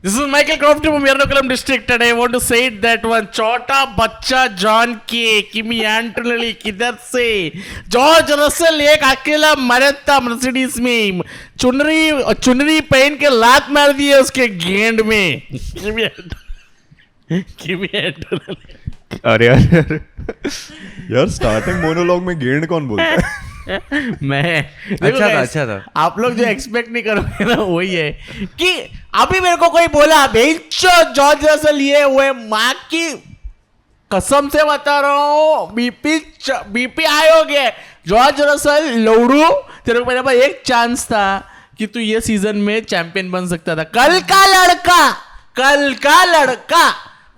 This is Michael Croft from Ernakulam district and I want to say it that one छोटा बच्चा John के Kimi Antonelli किधर से George Russell एक अकेला मरद था मर्सिडीज में चुनरी पहन के लात मार दी है उसके गेंद में किमी एंटोनेली अरे अरे अरे यार स्टार्टिंग मोनोलॉग में गेंड कौन बोलता है मैं अच्छा था आप लोग जो एक्सपेक्ट नहीं करोगे ना वही है कि अभी मेरे को कोई बोला जॉर्ज रसल ये हुए माँ की कसम से बता रहा हूँ बीपी हाई हो गया जॉर्ज रसल लौड़ू तेरे को मेरे पास एक चांस था कि तू ये सीजन में चैंपियन बन सकता था कल का लड़का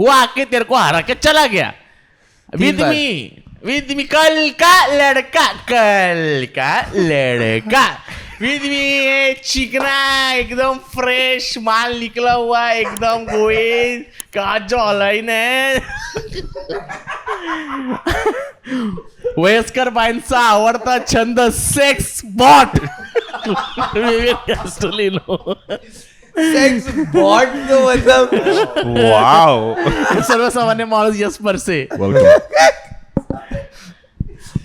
वो आके तेरे को हरा के चला गया विद मी कल का लड़का विद मी चिकना एकदम फ्रेश माल निकला हुआ एकदम गोई का जो ऑनलाइन है वयस्कर बाईंचा आवडता छंद सेक्स बॉट सेक्स बॉट तो मतलब वाओ सर्वसामान्य माणूस यस पर से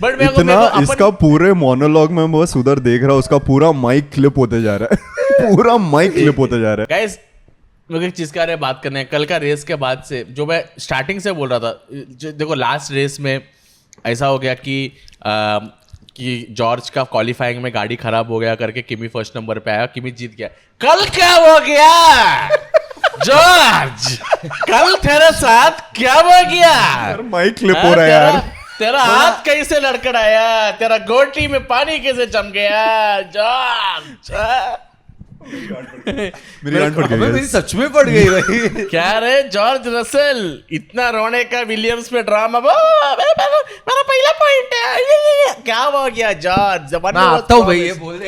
बट इतना इसका पूरे मोनोलॉग में बस उधर देख रहा हूँ उसका पूरा माइक क्लिप होते जा रहा है पूरा माइक क्लिप होते जा रहा है गाइस मुझे एक चीज का बारे बात करने है कल का रेस के बाद से जो मैं स्टार्टिंग से बोल रहा था देखो लास्ट रेस में ऐसा हो गया कि जॉर्ज का क्वालिफाइंग में गाड़ी खराब हो गया करके किमी फर्स्ट नंबर पे आया किमी जीत गया कल क्या हो गया जॉर्ज कल तेरे साथ क्या हो गया माइक क्लिप हो रहा है यार तेरा हाथ कैसे लड़खड़ाया तेरा गोटी में पानी कैसे जम गया जॉर्ज मेरी गांड फट गई मेरी सच में पड़ गई भाई क्या रे जॉर्ज रसल इतना रोने का विलियम्स पे ड्रामा मेरा पहला पॉइंट है क्या हो गया जॉर्ज मैं आता हूँ भाई ये बोल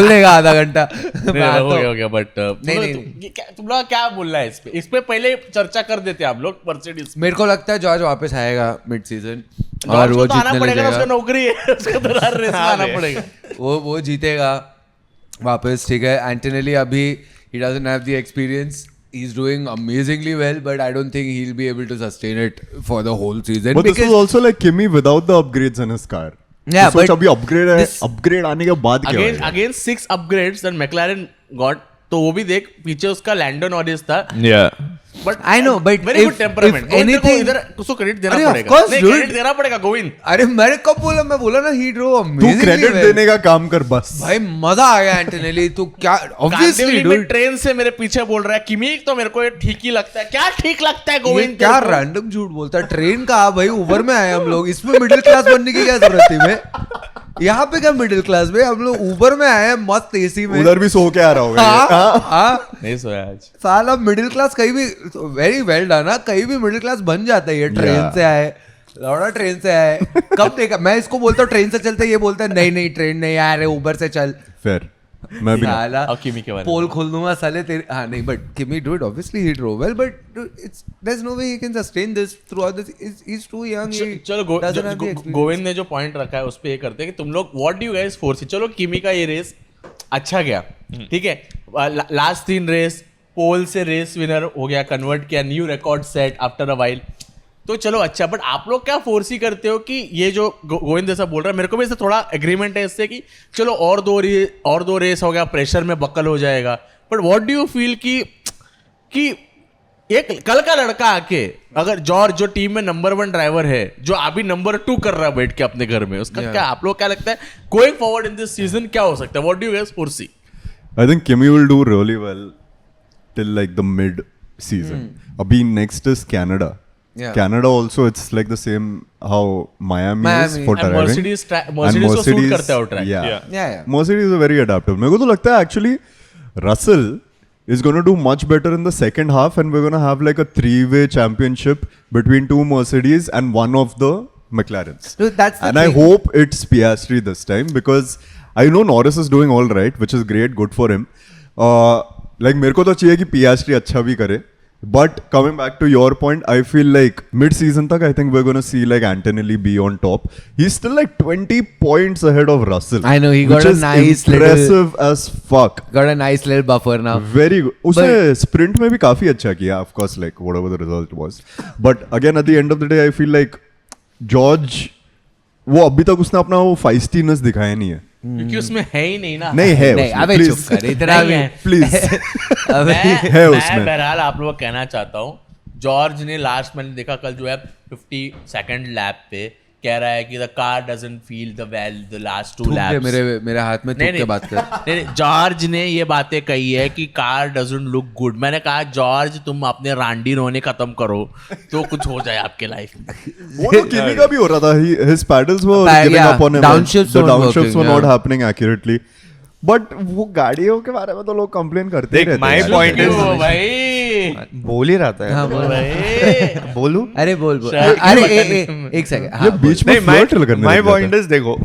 देगा आधा घंटा हो गया बट नहीं। तुम लोग क्या बोल रहा है इस पे पहले चर्चा कर देते आप लोग मर्सिडीज मेरे को लगता है जॉर्ज वापस आएगा मिड सीजन और वो जीतने लगेगा उसका नौकरी है उसका तो हर रेस में आना पड़ेगा वो जीतेगा वापस ठीक है एंटोनेली अभी he doesn't have the experience he's doing amazingly well but I don't think he'll be able to sustain it for the whole season but this was also like Kimi without the upgrades in his car yeah but अभी upgrade आने के बाद क्या होगा against 6 upgrades that McLaren got तो वो भी देख पीछे उसका लैंडो नॉरिस था but I know but very good temperament anything इधर उसको क्रेडिट देना अरे पड़ेगा of course नहीं dude क्रेडिट देना पड़ेगा गोविंद अरे मैंने कब बोला मैं बोला ना he drove तू amazingly क्रेडिट well देने का काम कर बस भाई मजा आ गया एंटोनेली तू क्या obviously कांदिवली में dude ट्रेन से मेरे पीछे बोल रहा है किमी तो मेरे को ये ठीक ही लगता है क्या ठीक लगता है ये गोविंद क्या तेरे को? रैंडम झूठ बोलता है ट्रेन का भाई उबर में आए हम लोग इसमें मिडिल क्लास बनने की क्या जरूरत थी मैं यहाँ पे क्या मिडिल क्लास में हम लोग उबर में आए हैं मस्त एसी में उधर भी सो के आ रहा होगा हाँ नहीं सोया आज साला मिडिल क्लास कहीं भी वेरी वेल डन ना कहीं भी मिडिल क्लास बन जाता है ये ट्रेन से आए लौड़ा ट्रेन से आए कब देखा मैं इसको बोलता हूँ ट्रेन से चलते ये बोलता है नहीं ट्रेन नहीं आ रहे उबर से चल फिर मैं भी साला और किमी के बारे में पोल खोल दूंगा साले तेरे हाँ नहीं but Kimi dude obviously he drove well but it's there is no way he can sustain this throughout this he is too young चलो गोविंद ने जो पॉइंट रखा है उस पे ये करते हैं कि तुम लोग what do you guys force चलो किमी का ये रेस अच्छा गया ठीक है लास्ट 3 रेस पोल से रेस विनर हो गया कन्वर्ट किया new record set after a while तो चलो अच्छा बट आप लोग क्या फोर्स ही करते हो कि ये जो गोविंद जैसा बोल रहा है मेरे को भी इससे थोड़ा एग्रीमेंट है इससे कि चलो और दो रेस हो गया प्रेशर में बकल हो जाएगा but what do you feel कि एक कल का लड़का आके अगर जॉर्ज जो टीम में नंबर 1 ड्राइवर है जो अभी नंबर 2 कर रहा है बैठ के अपने घर में उसका क्या आप लोग क्या लगता है going forward in this season क्या हो सकता है what do you guys foresee I think Kimi will do really well till like the mid season. Abhi next is Canada. Yeah. Canada also it's like the same how Miami is for and driving. Mercedes को suit करता है वो track Yeah. Mercedes is very adaptable. मेरे को तो लगता है actually Russell is going to do much better in the second half and we're going to have like a 3-way championship between 2 Mercedes and one of the McLarens. Dude, that's the and thing. I hope it's Piastri this time because I know Norris is doing all right, which is great, good for him. Like मेरे को तो चाहिए कि Piastri अच्छा भी करे But coming back to your point, I feel like mid-season tak, I think we're going to see like Antonelli be on top. He's still like 20 points ahead of Russell. I know, he got which a is nice impressive as fuck. Got a nice little buffer now. Very good. उसने sprint में भी काफी अच्छा किया, of course, like whatever the result was. But again, at the end of the day, I feel like George, वो अभी तक उसने अपना वो feistiness दिखाया नहीं है. क्योंकि उसमें है ही नहीं ना। नहीं है नहीं, उसमें, अबे please. चुप कर, इतना भी प्लीज है उसमें। मैं बहरहाल आप लोगों को कहना चाहता हूँ, जॉर्ज ने लास्ट मैंने देखा कल जो है 52nd लैप पे कह रहा है कि the car doesn't feel the well the last 2 lapse. मेरे हाथ में थूक के बात कर। नहीं, जॉर्ज ने ये बातें कही है कि कार डजंट लुक गुड। मैंने कहा जॉर्ज तुम अपने रांडी रोने खत्म करो तो कुछ हो जाए आपके लाइफ में। वो तो किमी का भी हो रहा था, his paddles were giving yeah, up on him. downshifts The weren't downshifts were working, not yeah. happening accurately. But वो गाड़ियों के बारे में तो लोग कंप्लेन करते ही देख, रहते my हैं। point is- क्यों भाई? बोल ही रहा था हाँ, बोल। भाई बोलू अरे बोल शायद अरे की एक सेकंड। ये बीच में my flirt करने my लग जाता point है। is देखो,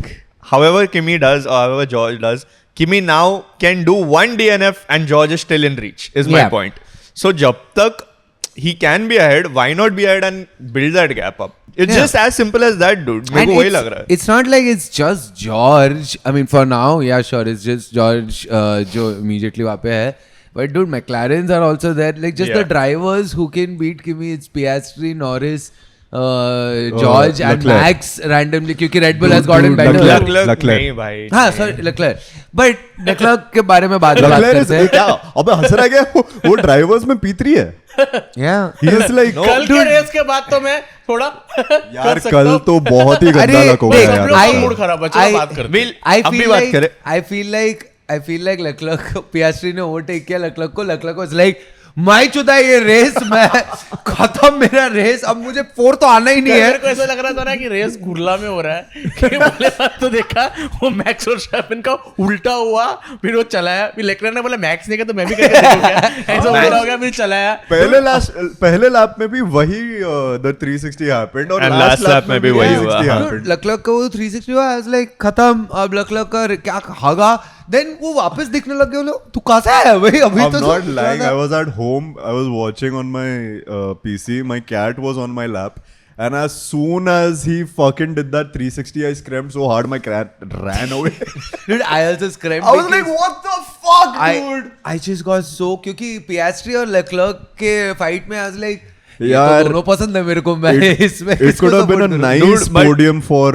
however Kimi does or however George does, Kimi now can do one DNF and George is still in reach is my Yeah. point. So जब तक he can be ahead, why not be ahead and build that gap up? It's Yeah. just as simple as that, dude. मेरे को वही लग रहा है. It's not like it's just George. I mean, for now, yeah, sure, it's just George जो immediately वहाँ पे है. But dude, McLarens are also there. Like just the Yeah. drivers who can beat Kimi, it's Piastri, Norris, George and Leclerc. Max randomly क्योंकि Red Bull has Dude, gotten better. Leclerc. Leclerc नहीं भाई. हाँ, sorry, Leclerc. But Leclerc के बारे में बात Leclerc is करते हैं. क्या? अबे हंस रहा है क्या? वो ड्राइवर्स में P3 है। Yeah. He is like कल के रेस के बाद तो मैं थोड़ा यार कर सकता कल हूँ। तो बहुत ही गंदा अरे, लग हो देख, गया यार। लोग का उसका। मूड खराब है, चलो बात करते हैं। I अब भी feel बात like करें। I feel like Leclerc Piastri ने ओवरटेक किया Leclerc was like मैं चुदा ये रेस मैं खत्म मेरा रेस अब मुझे 4 तो आना ही नहीं मेरे है. को ऐसा लग रहा था ना कि रेस कुर्ला में हो रहा है कि पहले बात तो देखा वो मैक्स और शैफिन का उल्टा हुआ, फिर वो चलाया, फिर लेक्लर ने बोला मैक्स ने कहा तो मैं भी करके देखूंगा, ऐसा उल्टा हो गया, फिर चलाया। पहले लैप में भी वही द 360 हैपेंड और And last last lap lap में भी वही हुआ, हाँ। हैपेंड। Leclerc का वो 360 हुआ I was like खत्म अब Leclerc का क्या हागा देन वो वापस दिखने लग गए लोग तू कहाँ से आया भाई अभी I'm तो not lying. I was at home. I was watching on my PC. My cat was on my lap. And as soon as he fucking did that 360, I screamed so hard my cat ran away. dude I also screamed I was like, what the fuck, dude? I just got so क्योंकि Piastri और Leclerc के fight में I was like ये यार, तो दोनों पसंद है मेरे को मैं इसमें It इसको could have been a support करूँ. nice Dude, but- podium for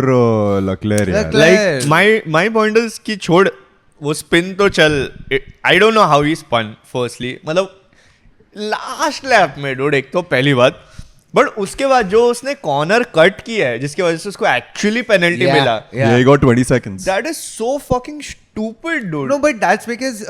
Leclerc. यार. Leclerc. Like my point is कि छोड़ वो स्पिन तो चल. I don't know how he spun firstly. मतलब लास्ट लैप में डूड एक तो पहली बात, बट उसके बाद जो उसने कॉर्नर कट किया है जिसकी वजह से उसको एक्चुअली पेनल्टी Yeah, मिला, Yeah, he got 20 seconds. That is so fucking stupid dude. No, but that's because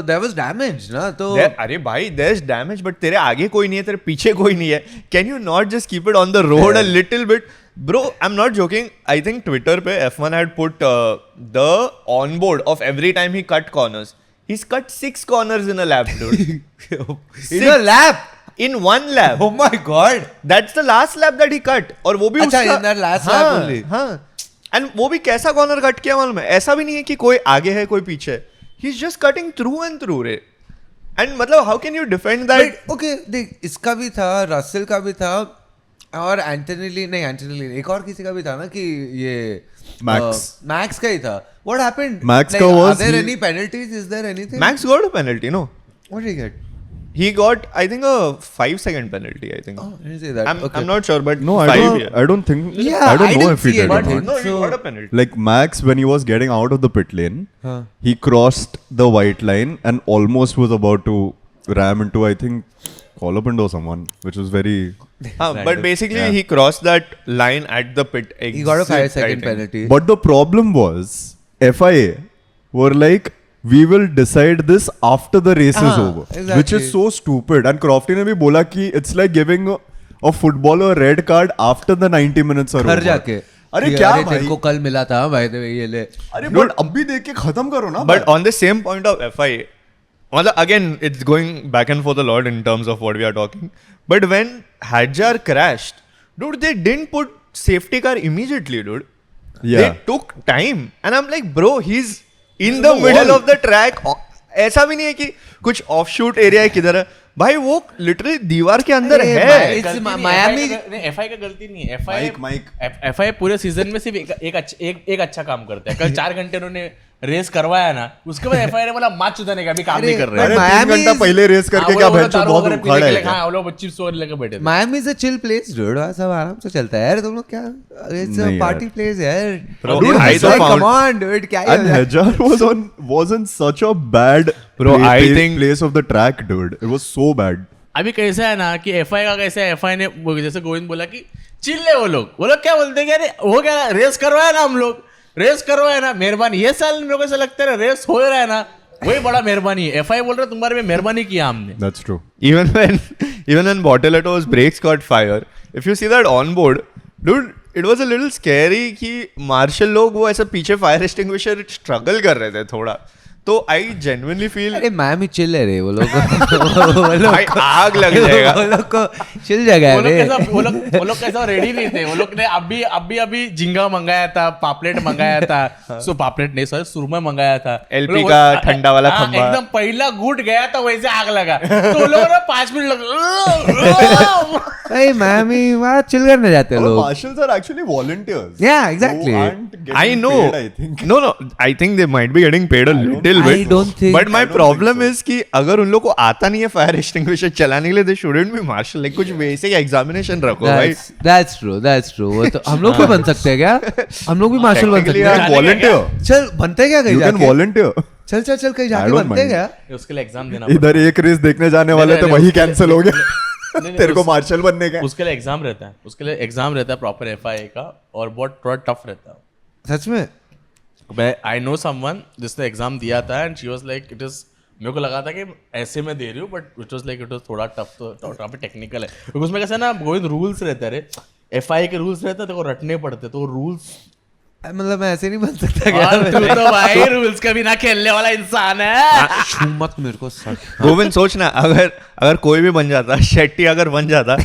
there was damage, ना तो. अरे भाई देयर इज डैमेज बट तेरे आगे कोई नहीं है, तेरे पीछे कोई नहीं है. Can you not just keep it on the road a little bit bro? I am not joking. I think Twitter पे F1 had put the onboard of every time he cut corners. He's cut 6 corners in a lap, dude. In a lap. In one lap. Oh my god. That's the last lap that he cut. और वो भी अच्छा, उसका in that last हाँ, lap only. हाँ. And वो भी कैसा कॉर्नर कट किया मालूम है? ऐसा भी नहीं है कि कोई आगे है कोई पीछे है. He's just cutting through and through रे. And मतलब how can you defend that? But okay, देख इसका भी था, रसेल का भी था और एंटनी ली एक और किसी का भी था ना कि ये मैक्स का ही था. What happened? Max like, का was are there he- any penalties? Is there anything? Max got a penalty, no? What did he get? He got, I think, a 5-second penalty. I think. Oh, I didn't say that. Okay. I'm not sure, but No, 5. Yeah. I don't think. Yeah, I don't I know didn't if he see did or anything. not. No, he So- got a penalty. Like Max, when he was getting out of the pit lane, Huh. he crossed the white line and almost was about to ram into, I think, Colopinto or someone, which was very. But basically, Yeah. he crossed that line at the pit. He got a exit, 5-second I think. penalty. But the problem was, FIA were like, we will decide this after the race is over, exactly. which is so stupid. And Crofty ने भी बोला कि it's like giving a footballer a red card after the 90 minutes are घर over. जाके. अरे कि क्या अरे भाई? तेरे को कल मिला था भाई दे ये ले. अरे but अब भी देख के खत्म करो ना. But on the same point of FIA, well, again, it's going back and forth a lot in terms of what we are talking. But when Hadjar crashed, dude, they didn't put safety car immediately, dude. Yeah. They took time. And I'm like, bro, he's in in the the middle wall. of the track. ऐसा भी नहीं है कि कुछ of shoot area है किधर है. भाई वो लिटरली दीवार के अंदर अरे है भाई, It's Miami- एफआई का गलती नहीं है। Mike. एफआई पूरे सीजन में सिर्फ एक अच्छा काम करता है। कल 4 घंटे उन्होंने रेस करवाया ना, उसके बाद एफआई ने बोला माच चुदाने का भी काम नहीं कर रहे अरे, हैं। अरे 3 घंटा Miami पहले रेस करके क्या भैंचो बहुत उखाड़ा है क्या? हाँ, वो लोग चिप्स वगैरह लेकर बैठे थे। Miami is a chill place, dude. सब आराम से चलता है यार, तुम लोग क्या? It's a नहीं party यार। place यार. Bro, Dude, I तो like, found- come on, dude. क्या And Hajar was in such a bad Bro, I think- place of the track, dude. It was so bad. अभी कैसा है ना कि एफआई का कैसा है, एफआई ने जैसे गोविंद बोला कि चिल है वो लोग क्या बोलते हैं कि अरे हो गया रेस करवाया ना, हम लोग रेस करवाया ना, मेहरबानी। ये साल लोगों से लगता है रेस हो रहा है ना, वही बड़ा मेहरबानी है। एफआई बोल रहा है तुम्हारे में मेहरबानी किया हमने। That's true. even when Bortoletto's brakes caught fire, if you see that on board, dude, it was a little scary कि मार्शल लोग वो ऐसा पीछे फायर एक्सटिंग्विशर स्ट्रगल कर रहे थे थोड़ा, तो आई जेन्युइनली फील अरे Miami chill है रे वो लोग भाई आग लग जाएगा। वो लोग को chill जगह है रे। वो लोग कैसा रेडी नहीं थे। वो लोग ने अभी झींगा मंगाया था, पापलेट मंगाया था, सो पापलेट नहीं सॉरी सुरमा मंगाया था, LP का ठंडा वाला हाँ, खंबा। एकदम पहला गुट गया था वैसे आग लगा, तो वो लोग ना 5 मिनट लग भाई Miami वहाँ chill करने जाते हैं Well, लोग। marshals are actually volunteers. Yeah, exactly. Who aren't getting I know. paid, I think. No, I think they might be getting paid a little I bit. don't think- But my I don't problem think so. is कि अगर उन लोग को आता नहीं है fire extinguisher चलाने के लिए, they shouldn't be marshal. Like कुछ बेसिक एग्जामिनेशन रखो भाई। That's true. वो तो हम लोग भी बन सकते हैं क्या? हम लोग भी मार्शल बन सकते You हैं। can volunteer. चल बनते क्या कहीं You can जाके? volunteer. चल कहीं I जाके don't बनते mind. क्या? उसके लिए एग्जाम देना इधर एक रेस देखने जाने वाले थे, नहीं, वही उसके लिए- कैंसिल हो गया। नहीं, तेरे को उस- मार्शल बनने का। उसके लिए एग्जाम रहता है, प्रॉपर एफआई का, और बहुत थोड़ा टफ रहता है। सच में? मैं आई नो समवन जिसने एग्जाम दिया था and she was like it is, मेरे को लगा था कि ऐसे में दे रही हूँ, but it was like it was थोड़ा टफ, तो काफी टेक्निकल है क्योंकि उसमें कैसा है ना गोविंद, रूल्स रहते हैं रे, एफआई के रूल्स रहते हैं, तेरे को रटने पड़ते, तो रूल्स मतलब मैं ऐसे नहीं बन सकता क्या? तू तो भाई रूल्स का बिना खेलने वाला इंसान है। छू मत मेरे को सच। गोविंद सोचना, अगर कोई भी बन जाता, शेट्टी अगर बन जाता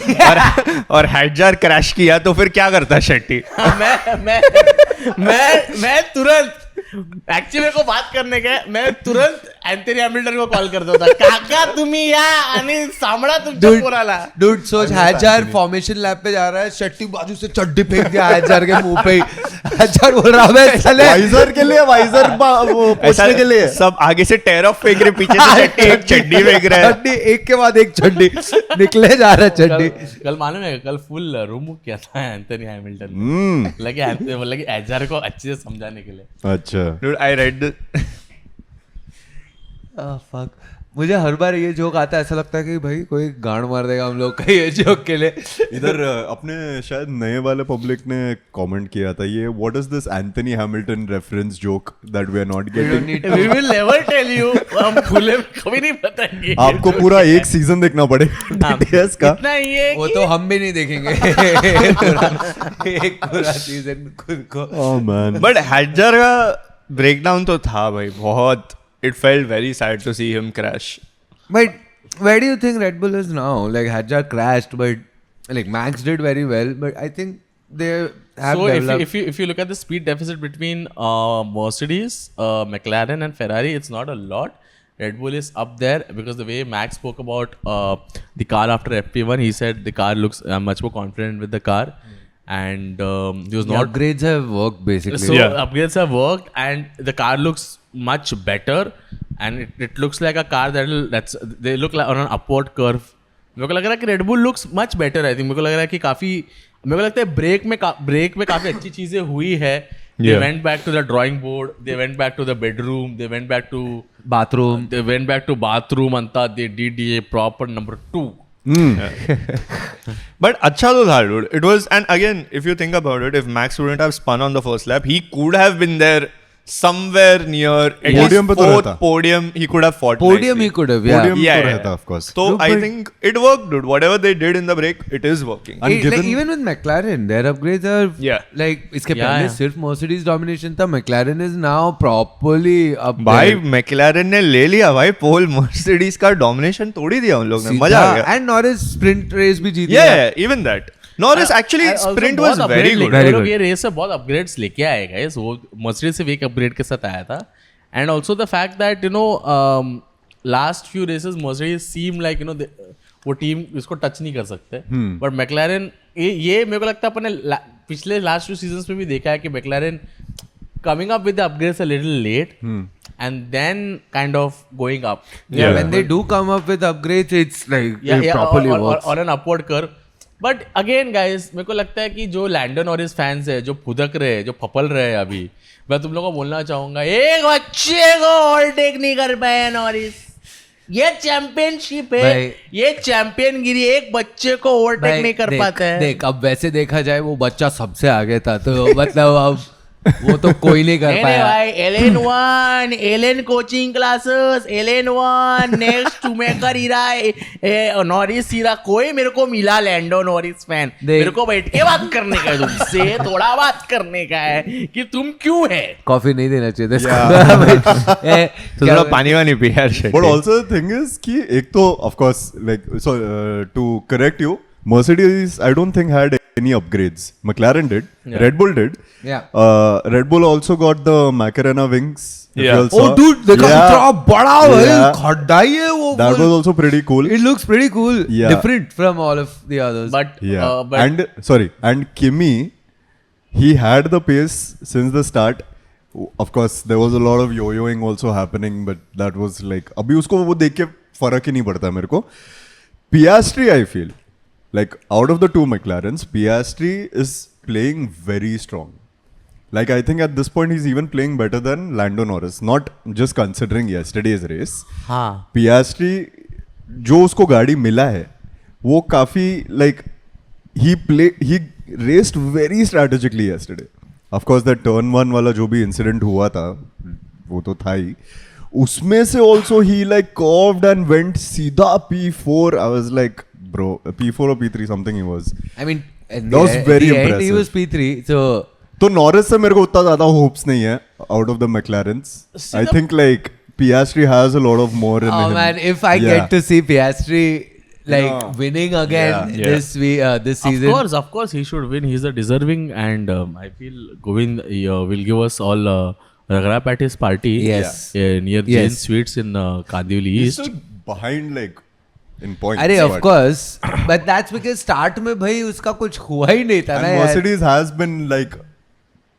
और हैडजार क्रैश किया तो फिर क्या करता शेट्टी? मैं तुरंत एक्चुअली को बात करने के मैं तुरंत एंथनी हैमिल्टन को कॉल करता था, काका तुम्ही या आणि सामडा तुमच्या पोराला। डूड सोच हैजार फॉर्मेशन लैब पे जा रहा है, शट्टी बाजू से चड्डी फेंक दिया हैजार के मुंह पे ही। हैजार बोल रहा है चले वाइजर के लिए, वाइजर वो पोछने के लिए। सब आगे से टेयर ऑफ फेंक रहे, पीछे से शेट्टी एक चड्डी फेंक रहा है। चड्डी एक के बाद एक चड्डी निकले जा रहा है चड्डी। कल मालूम है, कल फुल रूम बुक किया था एंथनी हैमिल्टन ने, लगे एचआर को अच्छे से समझाने के लिए। अच्छा। Dude, I read this. Fuck, मुझे हर बार ये जोक आता है, ऐसा लगता है कि भाई कोई गांड मार देगा हम लोग का ये जोक के लिए। इधर अपने शायद नए वाले पब्लिक ने कमेंट किया था, ये what is this Anthony Hamilton reference joke that we are not getting. We will never tell you, हम खुले में कभी नहीं बताएंगे। आपको पूरा एक सीजन देखना पड़ेगा DTS का। इतना ही है वो कि- तो हम भी नहीं देखेंगे एक पूरा सीजन खुद को। Oh man. But हैडजार का ब्रेकडाउन तो था भाई बहुत. It felt very sad to see him crash. But where do you think Red Bull is now? Like Hadjar crashed, but like Max did very well, but I think they have So developed. if you look at the speed deficit between Mercedes, McLaren and Ferrari, it's not a lot. Red Bull is up there because the way Max spoke about the car after FP1, he said the car looks much more confident with the car, and he was The not. upgrades have worked basically. So Yeah. upgrades have worked, and the car looks much better, and it looks like a car they look like on an upward curve. मेरे को लग रहा है कि Red Bull looks much better. I think मेरे को लग रहा है कि मेरे को लगता है ब्रेक में काफी अच्छी चीजें हुई है. They Yeah. went back to the drawing board. They went back to the bedroom. They went back to Bathroom. bathroom. Anta they did a proper number 2. But अच्छा तो था dude. It was, and again, if you think about it, if Max wouldn't have spun on the first lap, he could have been there somewhere near at least Podium पे तो fourth रहता. podium. He could have fought. Podium nicely. he could have, yeah. Podium Yeah, तो yeah. रहता of course. So Look, I but- think it worked, dude. Whatever they did in the break, it is working. And Like, given- even with McLaren, their upgrades are Yeah. like इसके Yeah, पहले yeah. सिर्फ Mercedes domination था. McLaren is now properly up भाई there. McLaren ने ले लिया भाई पोल. Mercedes का डोमिनेशन तोड़ ही दिया उन लोग ने. मजा आ गया. And Norris sprint race भी जीत गया. Yeah, even that. Norris actually Also sprint बहुत was upgrade very लेके- good. Very वो लोग good. ये रेस में बहुत अपग्रेड्स लेके आए गाइस. वो मर्सिडीज से भी एक अपग्रेड के साथ आया था. And also the fact that you know last few races Mercedes seem like you know वो टीम इसको टच नहीं कर सकते, बट मैक्लारेन ये मेरे को लगता है अपने पिछले लास्ट 2 सीजन्स में भी देखा है कि McLaren coming up with the upgrades a little late and then kind of going up. Yeah, when they do come up with upgrades, it's like it properly works. On an upward curve. But again guys, मेरे को लगता है कि जो Landon Norris fans है, जो फुदक रहे हैं, जो फपल रहे हैं अभी, मैं तुम लोगों को बोलना चाहूंगा, एक बच्चे को ओवरटेक नहीं कर पाए नॉरिस। ये चैंपियनशिप है, ये चैंपियनगिरी एक बच्चे को ओवरटेक नहीं कर पाता है। देख अब वैसे देखा जाए वो बच्चा सबसे आगे था, तो मतलब अब वो तो कोई नहीं कर पाया। भाई LN1 LN coaching classes LN1 next टूमेकर हीरा नॉरिस हीरा कोई मेरे को मिला लैंडो नॉरिस फैन, मेरे को बैठ के बात करने का है तुमसे, थोड़ा बात करने का है कि तुम क्यों है। कॉफी नहीं देना चाहिए तो थोड़ा पानी वानी पी यार। But also the thing is कि एक तो of course like so to correct you, Mercedes I don't think had any upgrades. McLaren did, Red Bull did. Red Bull also got the Macarena wings. Oh dude, देखा इतना बड़ा भाई खड्डा ही है वो। That was also pretty cool. It looks pretty cool. Yeah. Different from all of the others. But and Kimi, he had the pace since the start. Of course, there was a lot of yo-yoing also happening, but that was like अभी उसको वो देख के फर्क ही नहीं पड़ता मेरे को। Piastri, I feel like out of the two McLarens, Piastri is playing very strong. Like I think at this point he's even playing better than Lando Norris. Not just considering yesterday's race. हाँ. Piastri जो उसको गाड़ी मिला है वो काफी like he raced very strategically yesterday. Of course that turn 1 वाला जो भी incident हुआ था वो तो था ही, उसमें से also he like curved and went सीधा P4. I was like bro, P4 or P3 something he was. I mean, that was very impressive. He was P3, so Norris से मेरे को उतना ज़्यादा hopes नहीं है out of the McLarens. I think like Piastri has a lot of more in him. Oh man, if I get to see Piastri like winning again this season. Of course he should win. He's a deserving, and I feel Govind will give us all Ragrap at his party. Near Jain Sweets in Kandivali East. He's still behind like in points. अरे of course, but that's because start में भाई उसका कुछ हुआ ही नहीं था ना यार. Mercedes has been like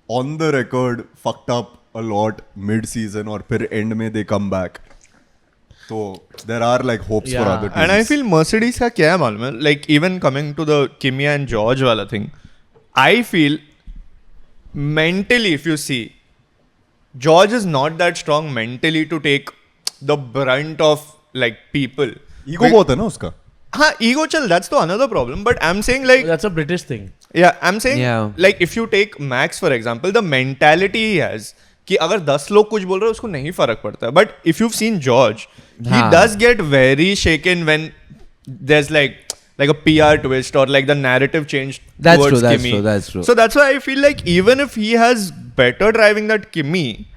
on the record fucked up a lot mid-season और फिर end में they come back. So there are like hopes for other teams. And I feel Mercedes का क्या है मालूम है, like even coming to the Kimi and George वाला thing, I feel mentally if you see, George is not that strong mentally to take the brunt of like people. Ego बहुत है ना उसका. हाँ, ego चल, that's the another problem. But I'm saying like that's a British thing. Yeah, I'm saying like if you take Max for example, the mentality he has कि अगर 10 लोग कुछ बोल रहे हैं उसको नहीं फर्क पड़ता. But if you've seen George, he does get very shaken when there's like a PR twist or like the narrative change towards Kimi. That's true. So that's why I feel like even if he has better driving than Kimi,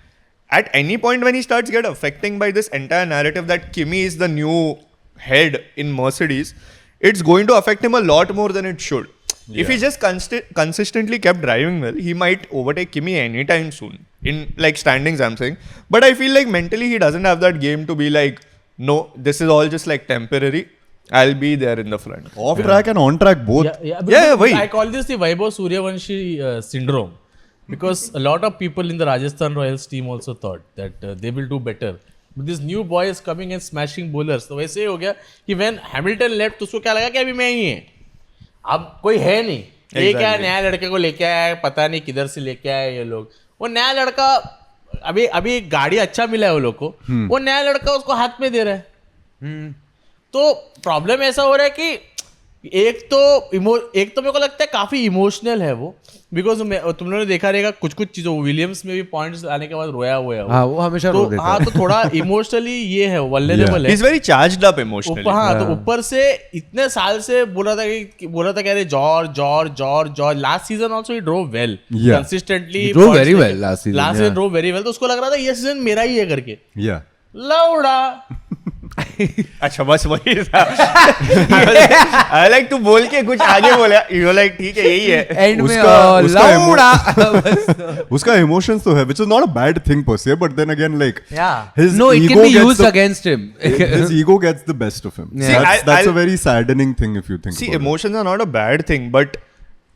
at any point when he starts get affecting by this entire narrative that Kimi is the new head in Mercedes, it's going to affect him a lot more than it should. If he just consistently kept driving well, he might overtake Kimi anytime soon. In like standings, I'm saying. But I feel like mentally he doesn't have that game to be like, no, this is all just like temporary. I'll be there in the front. Off track and on track both. I call this the Vaibhav Suryavanshi syndrome. Because a lot of people in the Rajasthan Royals team also thought that they will do better. But this new boy is coming and smashing bowlers. तो वैसे ही हो गया कि when Hamilton left तो उसको क्या लगा कि अभी मैं ही है, अब कोई है नहीं, ये क्या नया लड़के को लेके आया है, पता नहीं किधर से लेके आया ये लोग. वो नया लड़का अभी गाड़ी अच्छा मिला है वो लोग को, वो नया लड़का उसको हाथ में दे रहा है. तो प्रॉब्लम ऐसा हो रहा है कि एक तो मेरे को लगता है काफी इमोशनल है वो, बिकॉज तुम लोगों ने देखा रहेगा कुछ चीजों विलियम्स में भी पॉइंट्स आने के बाद रोया हुआ है वो हमेशा रो देता है. तो थोड़ा इमोशनली ये है, वल्नरेबल है. He's very charged up emotionally. तो ऊपर से इतने साल से बोला था कि अरे George last season also he drove well consistently, he drove very well last season. Drove very well. तो उसको लग रहा था ये सीजन मेरा ही है करके. Yeah. लौड़ा अच्छा बस वही था. लाइक तू बोल के कुछ आगे बोला, यू लाइक ठीक है यही है. एंड में उसका लौड़ा. उसका इमोशंस तो है, which is not a bad thing per se, but then again like his No, it ego can be gets used the- against him. his ego gets the best of him. Yeah. See, That's I'll- a very saddening thing if you think See, about emotions are not a bad thing, but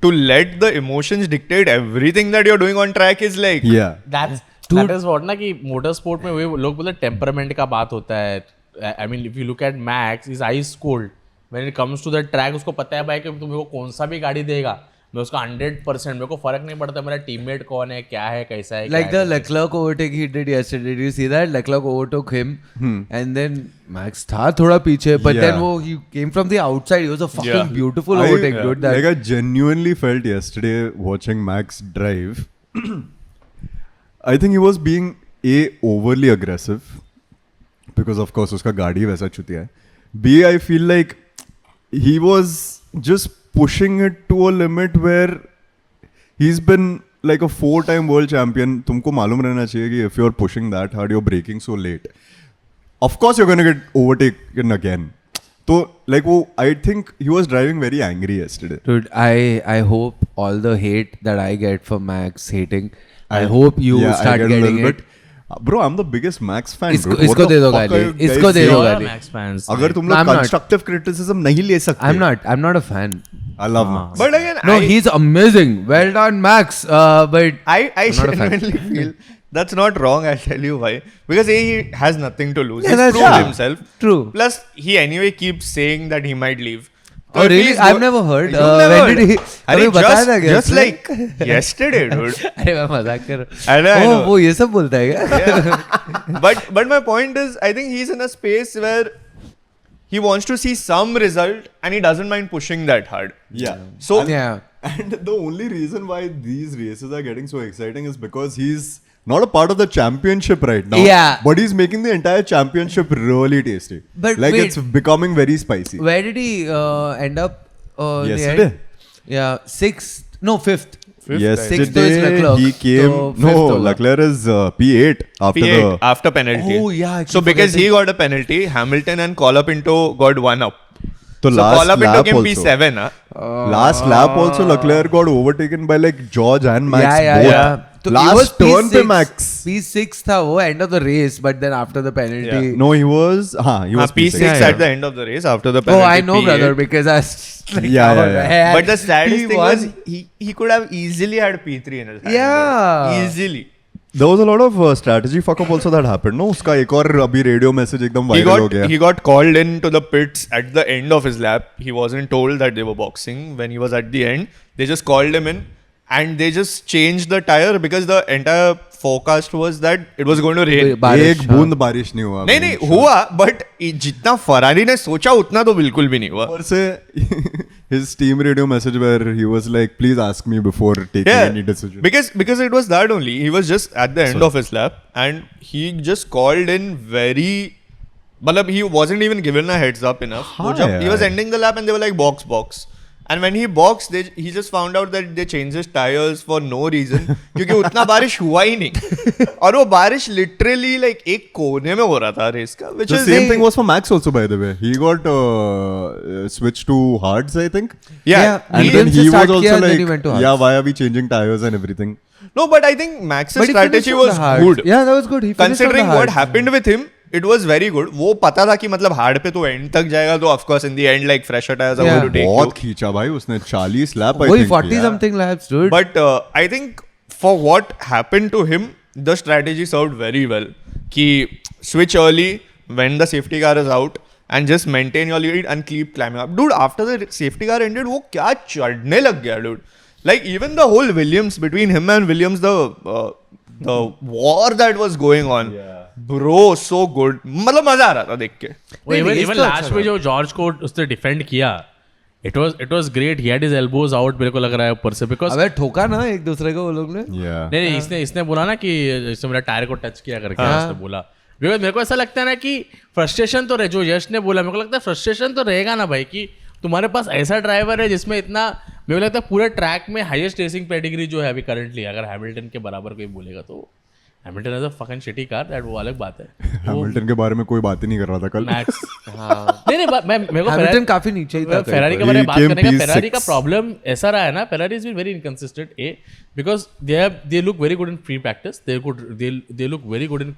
to let the emotions dictate everything that you're doing on track is like. it. Yeah. that is what ना कि motor sport में वही लोग बोलते temperament का बात होता है. I mean if you look at Max is ice cold when it comes to the track. उसको पता है भाई कि तुम मेरे को कौन सा भी गाड़ी देगा, मैं उसका 100%, मेरे को फर्क नहीं पड़ता मेरा टीममेट कौन है, क्या है, कैसा है. Like the Leclerc overtake he did yesterday. Did you see that? Leclerc overtook him, and then Max था थोड़ा पीछे, but Yeah. then वो he came from the outside. It was a fucking Yeah. beautiful overtake, dude. That Like I genuinely felt yesterday watching Max drive. I think he was being overly aggressive because of course उसका गाड़ी वैसा चुतिया है. B, I feel like he was just pushing it to a limit where he's been like a 4-time world champion. तुमको मालूम रहना चाहिए कि if you're pushing that hard, you're braking so late. Of course you're gonna get overtaken again. So like वो, I think he was driving very angry yesterday. dude, I hope all the hate that I get for Max hating, I hope you Yeah, I start get a getting little it. bit. Bro, I'm the biggest Max fan. इसको- dude. What इसको the दे दो fuck गाली, are you guys इसको दे दो saying? गाली. Max fans अगर तुम No, लोग I'm not. कंस्ट्रक्टिव क्रिटिसिज्म नहीं ले सकते. I'm not a fan. I love Max. But again, No, I, he's amazing. Well done, Max. But I I'm not a fan. genuinely feel that's not wrong. I'll tell you why. Because he has nothing to lose. Yeah, He's that's proved true. himself. True. Plus, he anyway keeps saying that he might leave. Oh, if really? he's I've never heard. You've never When heard? did he? अरे अभी बताया just, था क्या just उसने? like yesterday, dude. अरे मैं मजाक कर I know, I रहा हूँ. know. वो ये सब बोलता है क्या? But my point is, I think he's in a space where he wants to see some result and he doesn't mind pushing that hard. Yeah. So Yeah. And the only reason why these races are getting so exciting is because he's not a part of the championship right now. Yeah. But he's making the entire championship really tasty. But like wait. it's becoming very spicy. Where did he end up? In the Yesterday? end? Yeah, fifth. Yesterday Sixth is Leclerc. he came. So No, fifth होगा. Leclerc is P8 after P8 the. after penalty. Oh, yeah, I So keep because he forgetting. got a penalty, Hamilton and Colapinto got one up. So So last Colapinto lap came also. P7. Huh? Last lap also Leclerc got overtaken by like George and Max. Yeah. both. So he Last was turn पे P6. Max. P6 था वो end of the race, but then after the penalty. Yeah. No, he was. He was P6 Yeah, at the end of the race after the Oh, penalty. I know, P8. brother, because I. was like, Yeah, oh, yeah. man, But the saddest thing was P1. he could have easily had P3 in his hand. Yeah. bro. Easily. There was a lot of strategy fuck up also that happened. No, उसका एक और अभी radio message एकदम viral हो गया. He got called in to the pits at the end of his lap. He wasn't told that they were boxing when he was at the end. They just called him in and they just changed the tire because the entire forecast was that it was going to rain. बारिश, एक बूंद बारिश नहीं हुआ. नहीं हुआ but जितना Ferrari ने सोचा उतना तो बिल्कुल भी नहीं हुआ. ऊपर से his team radio message where he was like, please ask me before taking any decision. Because it was that only. He was just at the end of his lap and he just called in very. Matlab, he wasn't even given a heads up enough. हाँ He was यार. ending the lap and they were like box. And when he boxed, he just found out that they changed his tires for no reason. क्योंकि उतना बारिश हुआ ही नहीं. और वो बारिश literally like एक कोने में हो रहा था रेस का. Which The is same thing was for Max also, by the way. He got switched to hards, I think. Yeah. And Williams then he से was start किया also and then like, he went to hards. yeah, why are we changing tires and everything? No, but I think Max's But he strategy finished on was the hards. good. Yeah, that was good. He finished on Considering the what hards. happened with him, it was very good. वो पता था कि मतलब hard पे तो and तक जाएगा तो of course in the end like fresher tires are Yeah. going to take बहुत you. खींचा भाई उसने 40 lap I वही think 40 किया. something laps, dude. But I think for what happened to him, the strategy served very well. कि switch early when the safety car is out and just maintain your lead and keep climbing up. Dude, after the safety car ended, वो क्या चढ़ने लग गया, dude. Like even the whole Williams, between him and Williams, the war that was going on. Bro, so good. मतलब मजा आ रहा था देख के. इवन लास्ट में जो जॉर्ज को उसने डिफेंड किया, it was great. He had his elbows out, मेरे को लग रहा है ऊपर से, बिकॉज़ अबे ठोका ना एक दूसरे को वो लोग ने. Yeah. नहीं इसने बोला ना कि इसने मेरा टायर को टच किया करके, उसने बोला. बिकॉज मेरे को ऐसा लगता है ना कि फ्रस्ट्रेशन तो रहे, जो यश ने बोला मेरे को लगता है फ्रस्ट्रेशन तो रहेगा ना भाई, कि तुम्हारे पास ऐसा ड्राइवर है जिसमें इतना, मेरे को लगता है पूरे ट्रैक में हाईएस्ट रेसिंग पेडिग्री जो है अभी करंटली, अगर हैमिल्टन के बराबर कोई बोलेगा तो Hamilton has a fucking shitty car, that वो अलग बात है. हैमिल्टन के बारे में कोई बात ही नहीं कर रहा था कल. मैक्स नहीं मैं मेरे को हैमिल्टन काफी नीचे ही था. फेरारी के बारे में बात came करने का, P6. फेरारी का प्रॉब्लम ऐसा रहा है ना, Ferrari is been very inconsistent because they look very good in free practice, they look very good in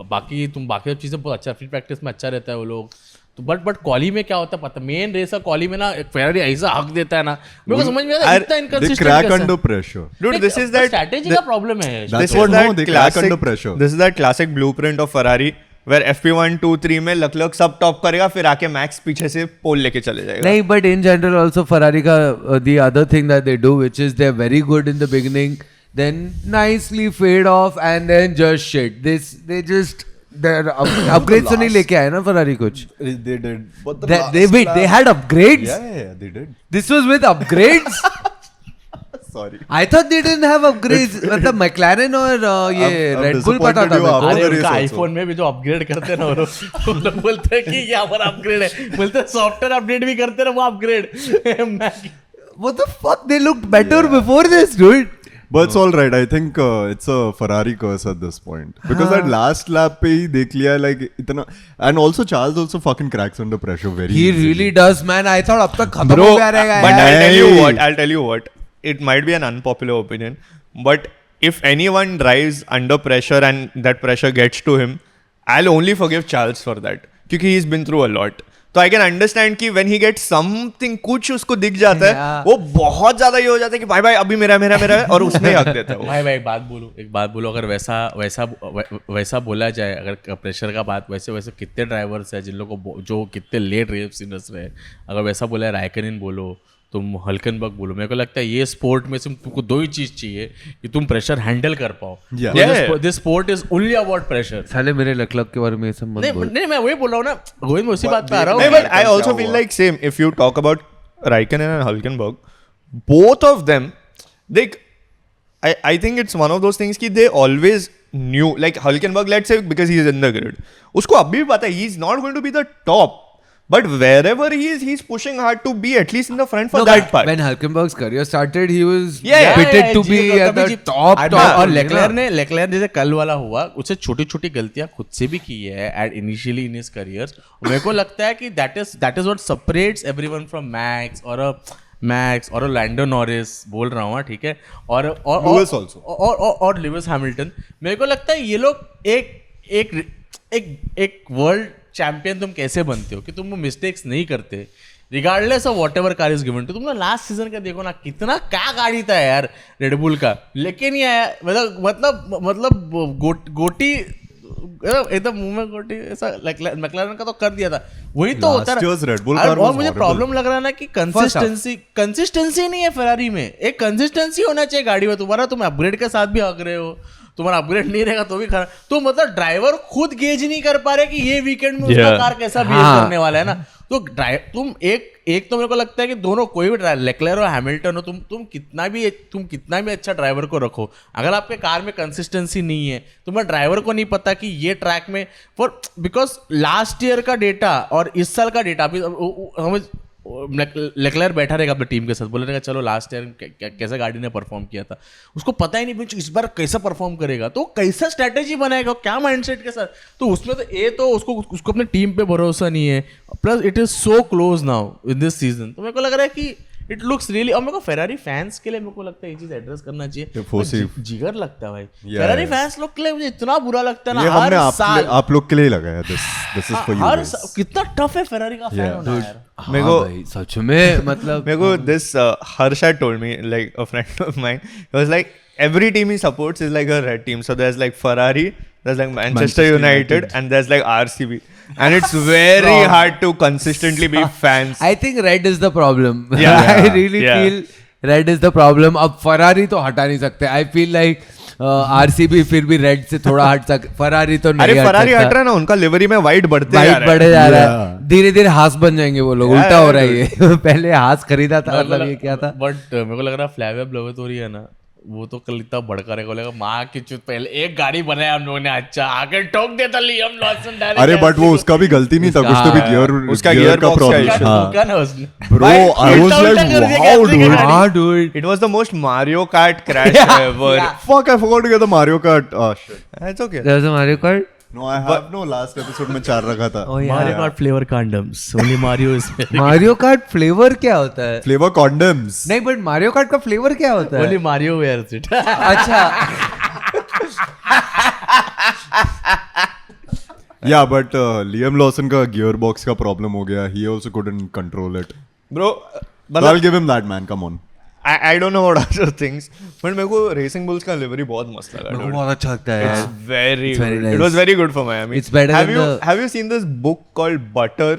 बाकी चीज़ें बहुत अच्छा, फ्री प्रैक्टिस में अच्छा रहता है वो लोग. तो बट क्वाली में क्या होता है पता, मेन रेस क्वाली में ना फेरारी ऐसा हक देता है ना, मेरे को समझ में आता है इतना They inconsistent crack under pressure. Dude, this is that strategy का प्रॉब्लम है. That's what no, they crack under pressure. This is that classic blueprint of Ferrari where FP1, 2, 3 में लक सब टॉप करेगा, फिर आके मैक्स पीछे से पोल लेके चले जाएगा. नहीं, but in general also Ferrari का the other thing that they do, which is they're very good in the beginning, then nicely fade off and then just shit. They just their upgrades तो नहीं लेके आए ना Ferrari कुछ. They did. But the They had upgrades. Yeah, they did. This was with upgrades. Sorry. I thought they didn't have upgrades. मतलब McLaren और ये I'm Red Bull पता disappointed you था. are. अरे Over उनका race आईफोन में भी जो अपग्रेड करते हैं ना वो लोग बोलते हैं कि ये हमारा अपग्रेड है, बोलते हैं सॉफ्टवेयर अपडेट भी करते हैं वो upgrade. What the fuck? They looked better before this, dude. But it's all right. I think it's a Ferrari curse at this point because that last lap पे ही देख लिया like इतना, and also Charles also fucking cracks under pressure very He easily. really does, man. I thought अब तक खत्म Bro, हो गया रहेगा but यार. I'll tell you what. It might be an unpopular opinion, but if anyone drives under pressure and that pressure gets to him, I'll only forgive Charles for that. क्योंकि he's been through a lot. तो I can understand कि when he get something, कुछ उसको दिख जाता है, वो बहुत ज्यादा ये हो जाता है कि भाई भाई अभी मेरा है, और उसमें ही हक देता है वो. भाई एक बात बोलो अगर वैसा बोला जाए, अगर प्रेशर का बात, वैसे कितने ड्राइवर्स हैं जिन लोगों को जो कितने लेट रेस विनर्स रहे, अगर वैसा बोला है राइकनिन बोलो, तुम हल्केनबर्ग बोलो, मेरे को लगता है ये स्पोर्ट में तुमको दो ही चीज चाहिए कि तुम प्रेशर हैंडल कर पाओ. This sport is only about pressure. साले मेरे लक के बारे में ये सब मत बोल. नहीं मैं वही बोल रहा हूँ ना गोविंद, मैं उसी बात पे आ रहा हूँ. नहीं, but I also feel like same. If you talk about Raikkonen and Hülkenberg, both of them, I think it's one of those things कि they always knew, like Hülkenberg, let's say because he is in the grid, उसको अभी भी पता है he is not going to be the top. But wherever he is, he's pushing hard to be at least in the front for that part. When Hülkenberg's career started, he was Yeah, pitted to be at the top. और LeClair जैसे कल वाला हुआ, उसे छोटी छोटी गलतियां खुद से भी की है at initially in his career. मेरे को लगता है कि that is what separates everyone from Max और लैंडो नॉरिस बोल रहा हूँ, ठीक है, और लुइस हैमिल्टन. मेरे को लगता है ये लोग एक वर्ल्ड चैंपियन तुम कैसे बनते हो कि तुम वो मिस्टेक्स नहीं करते regardless of whatever car is given to. तुम ना लास्ट सीजन का देखो ना, कितना क्या गाड़ी था यार रेडबुल का, लेकिन ये मतलब गोटी एकदम मुंह में गोटी ऐसा मैक्लारेन का तो कर दिया था. वही तो होता है. और मुझे प्रॉब्लम लग रहा है ना कि कंसिस्टेंसी नहीं है फेरारी में. एक कंसिस्टेंसी होना चाहिए गाड़ी में. तुम अपग्रेड के साथ भी हक रहे हो, तुम्हारा अपग्रेड नहीं रहेगा तो भी खराब. तो मतलब ड्राइवर खुद गेज नहीं कर पा रहे कि ये वीकेंड में उसका कार कैसा बिहेव करने वाला है ना. तो तुम एक तो मेरे को लगता है कि दोनों कोई भी ड्राइवर, लेक्लेयर और हैमिल्टन हो, तुम कितना भी अच्छा ड्राइवर को रखो, अगर आपके कार में कंसिस्टेंसी नहीं है, तुम्हारे ड्राइवर को नहीं पता कि ये ट्रैक में बिकॉज लास्ट ईयर का डेटा और इस साल का डेटा अभी हमें लेक्लेयर बैठा रहेगा अपनी टीम के साथ, बोलेगा चलो लास्ट ईयर कैसे गाड़ी ने परफॉर्म किया था, उसको पता ही नहीं इस बार कैसा परफॉर्म करेगा, तो कैसा स्ट्रैटेजी बनाएगा, क्या माइंडसेट के साथ. तो उसमें तो उसको अपनी टीम पे भरोसा नहीं है. Plus it is so close now in this season. तो मेरे को लग रहा है कि इट लुक्स रियली, और मेरे को फेरारी फैंस के लिए मेरे को लगता है ये चीज एड्रेस करना चाहिए. जिगर लगता है भाई फेरारी फैंस लोग के लिए, मुझे इतना बुरा लगता है ना हर साल. आप लोग के लिए लगाया दिस इज फॉर यू. कितना टफ है फेरारी का फैन होना यार. मेरे को सच में मतलब मेरे को this Harsh had told me, like a friend of mine, he was like every team he supports is like a red team. So there's like Ferrari, there's like Manchester United, and there's like RCB. And it's very hard to consistently be fans. I think red is the problem. Yeah. I really feel red is the problem. अब Ferrari तो हटा नहीं सकते. I feel like RCB फिर भी red से थोड़ा हट सकते. Ferrari तो नहीं हट सकता. Ferrari हट रहा है ना, उनका लिवरी में वाइट बढ़ते जा रहा है. धीरे धीरे हास बन जाएंगे वो लोग. उल्टा हो रहा है ये. पहले हास खरीदा था, मतलब ये क्या था. बट मेरे को लग रहा है फ्लैविया ब्लोवेटोरी है ना, वो तो कल इतना भड़का रहेगा, बोलेगा माँ की चुत, पहले एक गाड़ी बनाया हम लोगों ने, अच्छा आगे ठोक देता लियाम लॉसन डायरेक्ट। अरे बट वो उसका भी गलती नहीं था, कुछ तो भी गियर उसका गियर gear का box का प्रॉब्लम issue था ठोका ना उसने। ब्रो। आई वाज उल्टा लाइक कर दिया वाओ कैसे डूड, हाँ dude. It was the most Mario Kart crash ever. fuck I forgot to get the Mario Kart. Oh shit. It's okay. There's a Mario Kart. No, I have no, last episode में 4 रखा था. Oh, yeah. Mario Kart flavour condoms, only Mario इसमें, Mario Kart flavour क्या होता है? Flavor condoms. नहीं but Mario Kart का flavour क्या होता है? Only Mario wears it. अच्छा Yeah, but Liam Lawson का gear box का problem हो गया. He also couldn't control it. Bro, So I'll give him that, man. Come on. I don't know what other things, but मेरे को Racing Bulls का livery बहुत मस्त लगा. मेरे को dude. बहुत अच्छा लगता है It's यार. very It's very good. nice. It was very good for Miami. It's better have than you the- have you seen this book called Butter?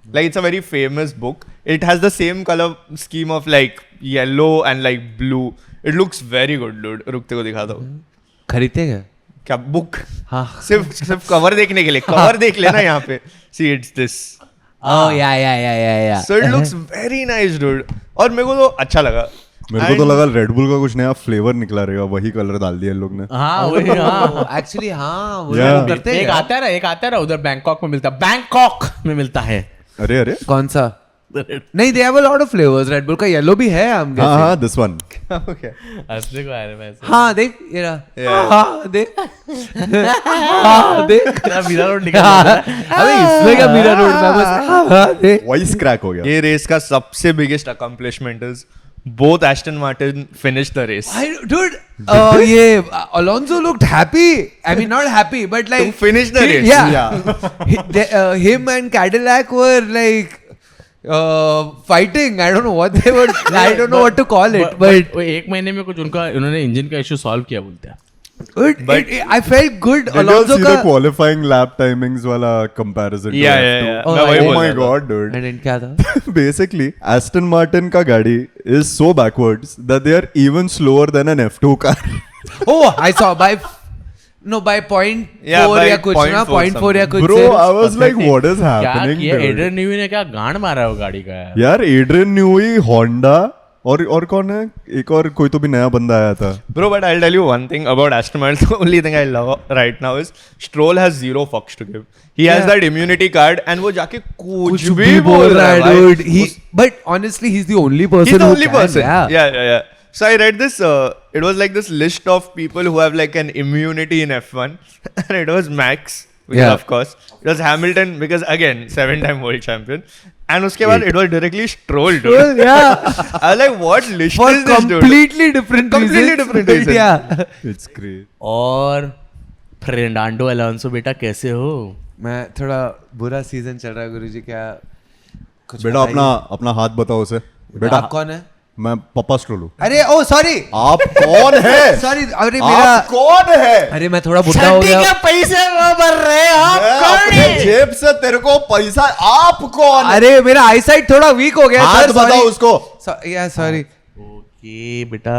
Like it's a very famous book. It has the same color scheme of like yellow and like blue. It looks very good, dude. रुक तेरे को दिखाता हूँ. खरीदते क्या? क्या book? हाँ. सिर्फ कवर देखने के लिए. कवर देख लेना यहाँ पे. See, it's this. Oh yeah. So it looks very nice, dude. और मेरे को तो अच्छा लगा. मेरे को तो लगा रेड बुल का कुछ नया फ्लेवर निकला रहेगा, वही कलर डाल दिया इन लोग ने. हाँ वही, हाँ एक्चुअली हाँ वो Yeah. लोग करते एक हैं. आता है ना उधर बैंकॉक में मिलता है, बैंकॉक में मिलता है। अरे कौन सा? नहीं they have a lot of flavours. Red bull का येलो भी है हम हाँ हाँ, this one. Okay. हंसने को आ रहा है वैसे। हाँ देख ये रहा. Yeah. हाँ देख. हाँ देख. तेरा मीरा रोड निकल हाँ, रहा है। अबे इसमें क्या मीरा रोड में बस. हाँ देख. Voice crack हो गया. ये रेस का सबसे biggest accomplishment is both Aston Martin finished the race. Dude, ये Alonso looked happy. I mean not happy but like To finish the race. Yeah. Him and Cadillac were like fighting. I don't know what they were. I don't know what to call it. But वो एक महीने में कुछ उनका उन्होंने engine का issue solve किया बोलते हैं। I felt good. Did you all Alonso see का. the qualifying lap timings वाला comparison? to Yeah, F2? yeah. Oh, मैं वही I- बोल Oh my रहा था. god, dude. And then क्या था? Basically, Aston Martin का गाड़ी is so backwards that they are even slower than an F2 car. Oh, I saw by by point Yeah, 4 by या कुछ ना 0.4 point 4 या कुछ Bro, से. I was like, what is क्या happening? किया dude? एड्रियन न्यूई ने, क्या गांड मारा है वो गाड़ी का यार। यार एड्रियन न्यूई, होंडा और कौन है? एक और कोई तो भी नया बंदा आया था. Bro, but I'll tell you one thing about Aston Martin. The only thing I love right now is Stroll has zero fucks to give. He has Yeah. that immunity card and वो जाके कुछ कुछ भी बोल रहा है भाई. dude. But honestly, he's the only person. He's the who only can, person. Yeah. Yeah. So I read this. It was like this list of people who have like an immunity in F1, and it was Max, because Yeah. of course. It was Hamilton because again 7-time world champion, and उसके बाद it was directly Stroll. Dude. Well, yeah. I was like, what list For is this, dude? completely different Completely reasons. different but reasons. Yeah. It's great. और Fernando Alonso बेटा कैसे हो? मैं थोड़ा बुरा season चल रहा है गुरुजी. क्या कुछ बेटा बताइए. अपना हाथ बताओ उसे. बेटा आप कौन है? मैं पापा स्ट्रोल हूँ. अरे ओ सॉरी आप कौन है? सॉरी. अरे मेरा आप कौन है? अरे मैं थोड़ा बुढ़ा हो गया. पैसे वो भर रहे हो आप मैं कौन अपने है? जेब से तेरे को पैसा. आप कौन है? अरे मेरा आईसाइट थोड़ा वीक हो गया. हाथ बताओ उसको. या सॉरी. ओके बेटा,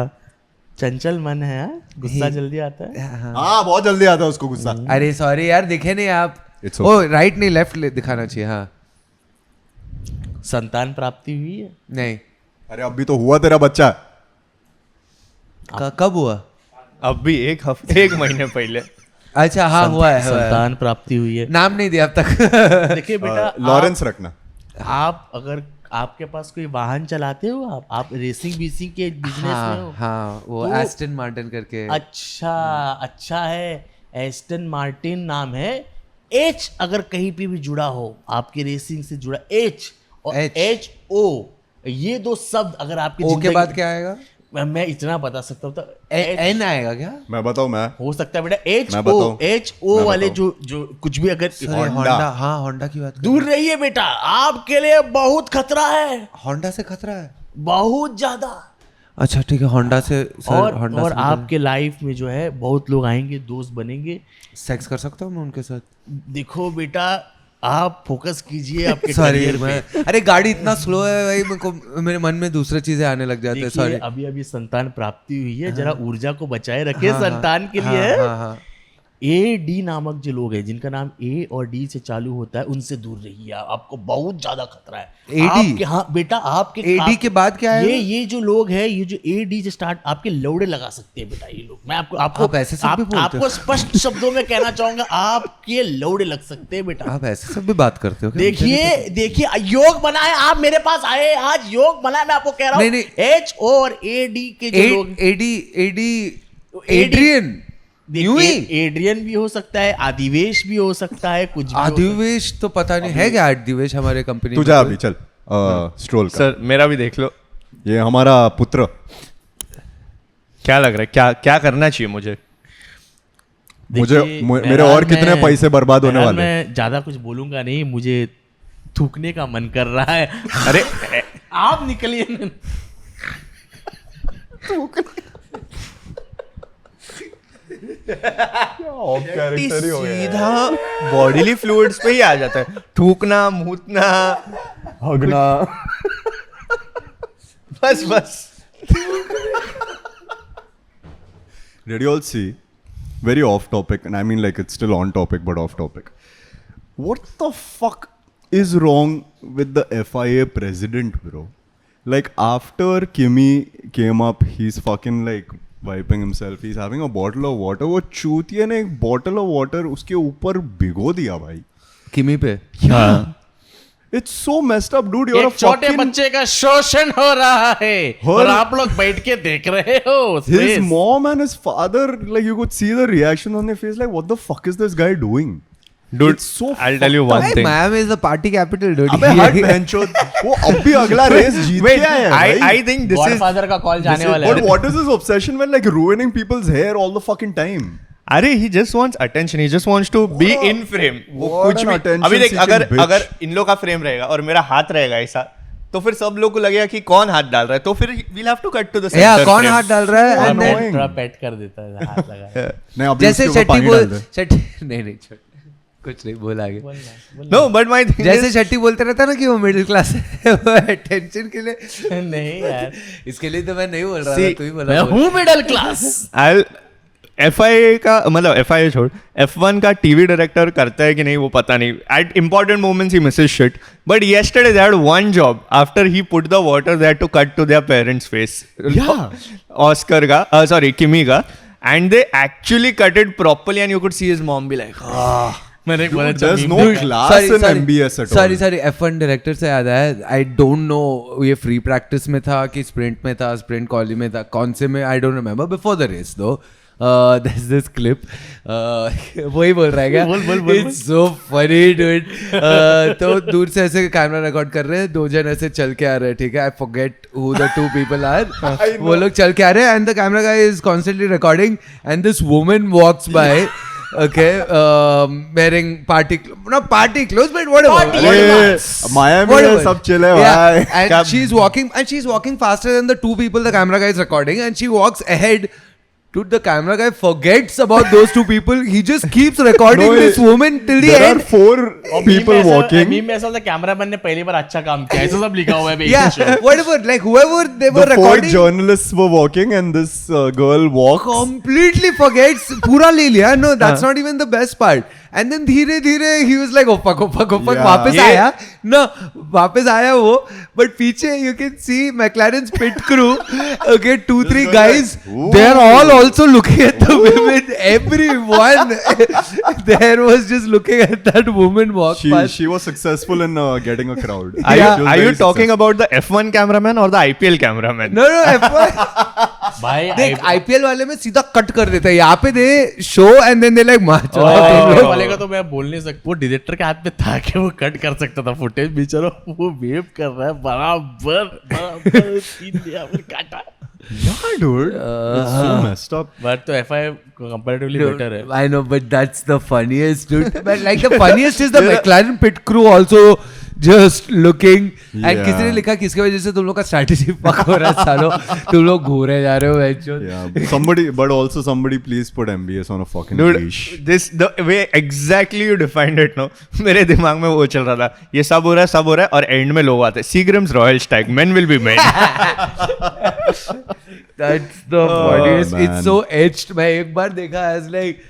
चंचल मन है हाँ? गुस्सा जल्दी आता है। हाँ बहुत जल्दी आता है उसको गुस्सा. अरे सॉरी यार, दिखे नहीं आप. It's ओ राइट नहीं लेफ्ट दिखाना चाहिए. हाँ संतान प्राप्ति हुई है? नहीं. अरे अभी तो हुआ तेरा बच्चा. कब हुआ? अब भी एक महीने पहले. अच्छा हाँ हुआ है. संतान प्राप्ति हुई है। नाम नहीं दिया अब तक. देखिए बेटा, लॉरेंस रखना. आप अगर आपके पास कोई वाहन चलाते हो, आप रेसिंग बीसिंग के बिजनेस में हो? हाँ हाँ वो तो- एस्टन मार्टिन करके. अच्छा है, एस्टन मार्टिन नाम है। एच अगर कहीं पे भी जुड़ा हो, आपके रेसिंग से जुड़ा एच और H. एच ओ, ये दो शब्द अगर आपके ओ के जिंदगी- बाद क्या आएगा? मैं इतना बता सकता हूँ तो एन आएगा क्या? मैं बताऊँ मैं. हो सकता है बेटा एच मैं ओ, बताऊं? एच ओ मैं वाले बताऊं? जो कुछ भी अगर होंडा. हाँ होंडा की बात. दूर रहिए बेटा, आपके लिए बहुत खतरा है, होंडा से खतरा है. बहुत ज्यादा। अच्छा ठीक है. होंडा से सर. और होंडा और से आपके लाइफ में जो है बहुत लोग आएंगे, दोस्त बनेंगे। सेक्स कर सकता हूँ मैं उनके साथ? देखो बेटा, आप फोकस कीजिए आपके सॉरी करियर पे। मैं. अरे गाड़ी इतना स्लो है भाई, मेरे को मेरे मन में दूसरी चीजें आने लग जाते हैं. देखिए सॉरी. अभी अभी संतान प्राप्ति हुई है, जरा ऊर्जा को बचाए रखिए संतान के लिए। हाँ, हाँ. ए डी नामक जो लोग हैं जिनका नाम ए और डी से चालू होता है उनसे दूर रहिए, आपको बहुत ज्यादा खतरा है। AD? हाँ बेटा, आपके AD के बाद क्या है? ये जो लोग हैं, ये जो ए डी से स्टार्ट, आपके लौड़े लगा सकते हैं बेटा ये लोग। मैं आपको आप ऐसे सब भी बोलते हो? आपको स्पष्ट शब्दों में कहना चाहूंगा, आपके लौड़े लग सकते हैं बेटा। आप ऐसे सब भी बात करते हो क्या? देखिए योग बना है, आप मेरे पास आए, आज योग बना है, मैं आपको कह रहा हूँ। नहीं, एच और ए डी के जो लोग, एड्रियन एड्रियन भी हो सकता है, आदिवेश भी हो सकता है, कुछ भी हो सकता है। आदिवेश तो पता नहीं है क्या? आदिवेश हमारे कंपनी तू जा अभी चल स्ट्रोल कर। सर मेरा भी देख लो, ये हमारा पुत्र। क्या लग रहा है, क्या करना चाहिए मुझे? मेरे और कितने पैसे बर्बाद होने वाले? मैं ज्यादा कुछ बोलूंगा नहीं, मुझे थूकने का मन कर रहा है। अरे आप निकलिए। सीधा बॉडीली फ्लूइड्स पे ही आ जाता है, थूकना, मूतना, भगना। बस Did you all see? Very off topic, and I mean like it's still on topic, but off topic. What the fuck is wrong with the FIA president, bro? Like after Kimi came up, he's fucking like wiping himself. He's having a bottle of water. वो चूतिया ने एक bottle of water उसके ऊपर भिगो दिया भाई। किमी पे। हाँ। It's so messed up, dude. You're एक a छोटे fucking. बच्चे का शोषण हो रहा है और आप लोग बैठ के देख रहे हो। His mom and his father, like you could see the reaction on their face, like what the fuck is this guy doing? Dude, It's so I'll tell you one thing. Miami is the party capital, dude. अबे हट बहनचोद, वो अब भी अगला race जीत Wait, के आए हैं भाई। I think this is godfather का कॉल जाने वाला But है। what is his obsession with like ruining people's hair all the fucking time? अरे he just wants attention, he just wants to be in frame. वो What कुछ an भी attention अभी देख, seeking bitch. अगर इन लोग का फ्रेम रहेगा और मेरा हाथ रहेगा ऐसा, तो फिर सब लोग को लगेगा कि कौन हाथ डाल रहा है, तो फिर we'll have to cut to the center Yeah, कौन frame. हाथ डाल रहा है? Yeah, And then- annoying. थोड़ा पेट कर देता है, हाथ लगा। नहीं अभी जैसे उसके ऊपर शेट्टी पानी बोल डाल दे। शेट्टी नहीं छोड़ कुछ नहीं बोल आगे। No, but my thing जैसे is, शेट्टी बोलते रहता ना कि वो मिडिल क्लास है, वो अटेंशन के लिए। नहीं यार, इसके लिए तो मैं नहीं बोल रहा See, था, तू ही मैं बोला। हूँ मिडिल क्लास। I'll FIA का मतलब FIA छोड़, F1 का टीवी डायरेक्टर करता है कि नहीं वो पता नहीं. At important moments he misses shit. But yesterday they had one job. After he put the water, they had to cut to their parents' face. Yeah. Oscar का, sorry, Kimi का, and they actually cut it properly, and you could see his mom be like, मैंने एक बड़ा There's no meme- class in MBS at all. Sorry F1 director से याद आया, I don't know ये free practice में था कि स्प्रिंट में था, स्प्रिंट क्वाली में था, कौन से में I don't remember, before the race दो there's this clip वही बोल रहा है क्या? बोल It's so funny dude. तो दूर से ऐसे कैमरा रिकॉर्ड कर रहे हैं, दो जन ऐसे चल के आ रहे हैं, ठीक है, I forget who the two people are, वो लोग चल के आ रहे हैं and the camera guy is constantly recording and this woman walks by, okay, wearing party clothes, but whatever. अरे मायामी Whatever. में सब चिल है Yeah, भाई. and she's walking faster than the two people the camera guy is recording, and she walks ahead. Dude, the camera guy forgets about those two people. He just keeps recording No, this woman till the There are end. 4 और people meme में ऐसा- walking. meme में ऐसा होता है, cameraman ने पहली बार अच्छा काम किया, ऐसा सब लिखा हुआ है basic Yeah, show. whatever. Like whoever they were The 4 recording journalists were walking and this girl walks. completely forgets. पूरा ले लिया. No, that's not even the best part. And then धीरे धीरे he was like, oh fuck, Yeah. वापस ये- आया. No, वापस आया वो. But पीछे you can see McLaren's pit crew. Okay, 2-3 guys. Ooh. They're all also looking at the women. Everyone there was just looking at that woman walk past. She was successful in getting a crowd. are Yeah. you, are you talking about the F1 cameraman or the IPL cameraman? No, F1. भाई देख IPL वाले में सीधा cut कर देता है, यहाँ पे they show and then they like IPL वाले का तो मैं बोल नहीं सकता, वो डायरेक्टर के हाथ में था कि वो कट कर सकता था फुटेज, बेचारा वो वेव कर रहा है बराबर सीन दिया फिर काटा। Yeah, dude. It's so messed up. But तो FI कंपैरेटिवली बेटर है। I know, but that's the funniest, dude. But like the funniest is the McLaren pit crew also just looking. And Yeah. किसी ने लिखा किसकी वजह से तुम लोग का स्ट्रैटेजी पक हो रहा है सालों, तुम लोग घूरे जा रहे हो बच्चों. Yeah, somebody please put MBS on a fucking Dude, leash. this the way exactly you defined it, no? मेरे दिमाग में वो चल रहा था, ये सब हो रहा है और एंड में लोग आते हैं, Seagram's Royal Stag, men will be men. That's the funniest. man. It's so etched. मैं एक बार देखा as like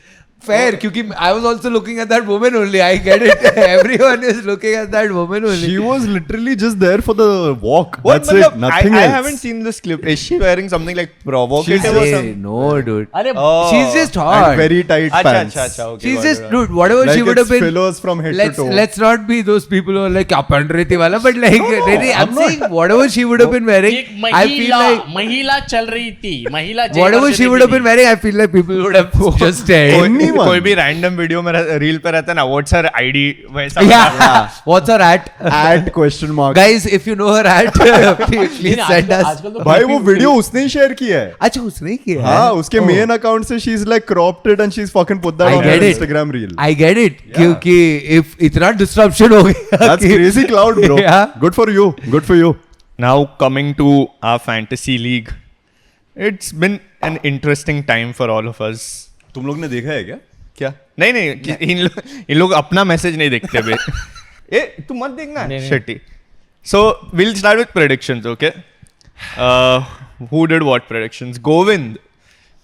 fair, क्योंकि I was also looking at that woman only. I get it. Everyone is looking at that woman only. She was literally just there for the walk. What, That's it. Nothing I else. haven't seen this clip. Is she wearing something like provocative or Hey, something? no, dude. अरे Oh. She's just And hot. very tight अच्छा pants. अच्छा अच्छा okay. She's got just it. dude. Whatever Like she would have it's been. fillers from head to toe. Let's not be those people who are like क्या पहन रही थी वाला. But like really, I'm saying whatever she would have been wearing, एक I feel like महिला चल रही थी महिला whatever she would have been wearing, I feel like people would have just stared. Anyone. कोई भी रैंडम वीडियो में reel पे रहता है ना व्हाट्स हर आईडी वैसा Yeah. What's her at? At question mark. Guys, if you know her at, please send us. आजकल तो भाई वो वीडियो उसने ही शेयर किया है. अच्छा उसने ही किया है? हाँ उसके Oh. मेन अकाउंट से she is like cropped it and she is fucking put that I on get her it. Instagram reel. I get it. क्योंकि if इतना disruption हो गया That's कि- crazy cloud bro. Yeah. Good for you. Good for you. Now coming to our fantasy league, it's been an interesting time for all of us. तुम लोग ने देखा है क्या? क्या नहीं नहीं इन लोग अपना मैसेज नहीं देखते बे ए तू मत देखना नहीं, नहीं. Shetty so will start with predictions okay who did what predictions Govind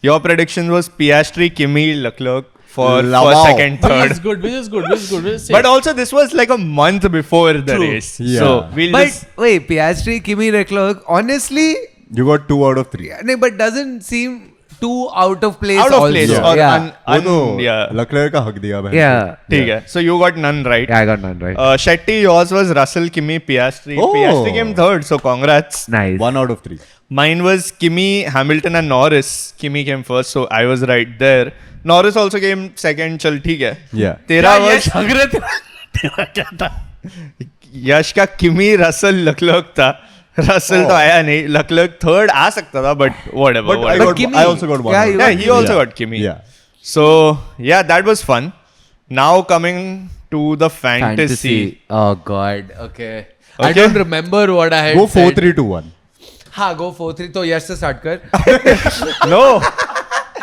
your prediction was Piastri Kimi Leclerc for Lavao. first second which third is good which is good which is good which is safe. but also this was like a month before the True. race Yeah. so we'll But just wait, Piastri, Kimi Leclerc, honestly, You got 2 out of 3. no, but doesn't seem too out of place. out of also. place or yeah. वो तो yeah लक्लर का हक दिया भाई. Yeah. ठीक है so you got none right Yeah, I got none right. Shetty, yours was Russell, Kimi, Piastri. Oh. Piastri came third, so congrats. Nice. 1 out of 3. Mine was Kimi, Hamilton, and Norris. Kimi came first, so I was right there. Norris also came second. चल ठीक है. Yeah. तेरा क्या was यश तेरा क्या था यश का किमी रसल लकलक था. रसल तो आया नहीं. लकलक थर्ड आ सकता था, but whatever. But I whatever. got Kimi- I also got 1. Yeah, out. you Yeah, he also Yeah. got Kimi. Yeah. So yeah, that was fun. Now coming to the fantasy. Oh God. Okay. I Okay. don't remember what I had Go said. 4-3-2-1. हाँ, go 4-3. तो यश से start कर.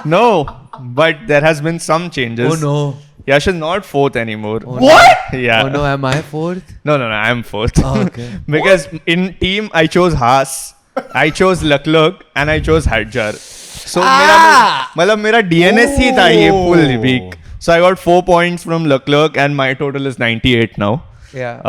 No, but there has been some changes. Oh no. Yash is not fourth anymore. Oh, What? Yeah. Oh no, am I fourth? No, I am fourth. Oh, okay. Because in team I chose Haas, I chose Leclerc, and I chose Hadjar. So मेरा DNS ही था ये full week. So I got 4 points from Leclerc, and my total is 98 now. Yeah.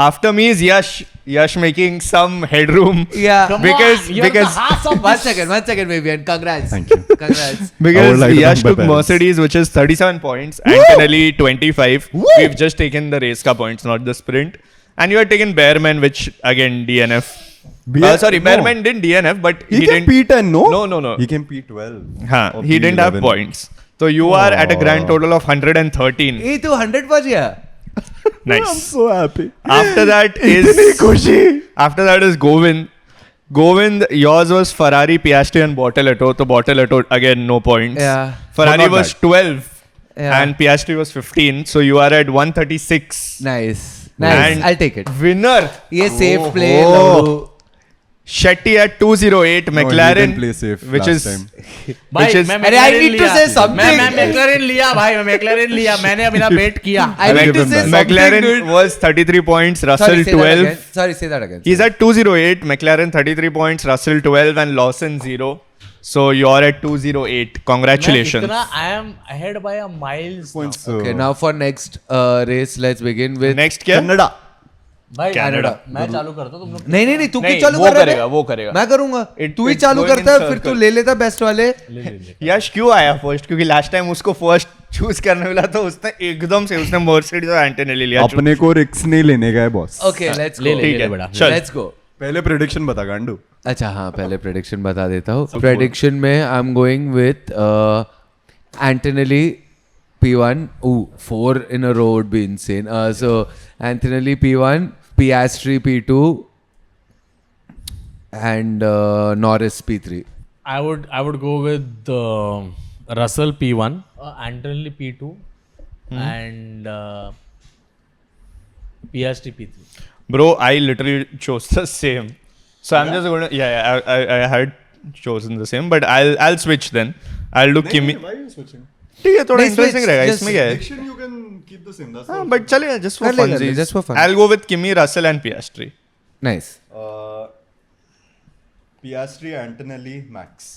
After me is Yash. Yash making some headroom. Yeah. Come Because- on, you're because- the half of One second, Vivian. Congrats. Thank you. Congrats. I Because would like to Yash thank my took parents. Mercedes, which is 37 points, Antonelli 25. We've just taken the race car points, not the sprint. And you had taken Bearman, which again DNF. Sorry, no. Bearman didn't DNF, but He came didn't. P10, no? No. He came P12. हाँ, Or he didn't have P11. points. So you are at a grand total of 113. ये तो 100 पहुंच गया. I'm Nice. so happy. After that इतनी is खुशी. after that is Govind. Govind, yours was Ferrari, Piastri, and Bortoleto. So Bortoleto again no points. Yeah. Ferrari Not was bad. 12. Yeah. And Piastri was 15. So you are at 136. Nice. Nice. And I'll take it. Winner. ये safe play. Oh. Lauru. Shetty at 208. No, he McLaren. didn't play safe which last is time. भाई which is मैं अरे, I McLaren need to लिया। say something. मैं McLaren लिया भाई मैं McLaren लिया मैंने अपना बेट किया I I'll need give to him say that. something, McLaren dude. was 33 points. Russell Sorry, say that 12. again. Sorry, say that again. He's at 208. McLaren 33 points. Russell 12 and Lawson 0. So you're at 208. Congratulations. मैं इतना I am ahead by a miles now। Points. Okay, now for next race, let's begin with. Next क्या? Canada. भाई Canada. मैं चालू करता हूँ तुम लोग नहीं तू क्यों नहीं, चालू वो कर रहा करेगा, है? वो करेगा। मैं करूंगा. तू ही it's चालू going in करता है फिर circle. तू ले लेता बेस्ट वाले. यश क्यों आया फर्स्ट क्योंकि लास्ट टाइम उसको फर्स्ट चूज करने मिला तो उसने एकदम से उसने मर्सिडीज और एंटोनेली लिया अपने को रिक्स नहीं लेने का है बॉस. Okay, let's ले go. ले ठीक ले है, बड़ा चल। Let's go. पहले प्रेडिक्शन बता गांडू. अच्छा हाँ पहले प्रेडिक्शन बता देता हूँ. प्रेडिक्शन में I am going with Antonelli P1. Ooh, 4 in a row would be insane. So Antonelli P1, Piastri P2, and Norris P3. I would go with Russell P1 Antonelli P2 and Piastri P3 Bro, I literally chose the same. So I'm just going to I had chosen the same but I'll switch then. I'll do Kimi. Why are you switching? ठीक है थोड़ा नहीं, interesting switch, रहेगा just इसमें क्या है? Prediction you can keep the same. That's हाँ all. But चलेगा just for कर ले, fun. just for fun. I'll go with Kimi, Russell and Piastri. Nice. Piastri, Antonelli, Max.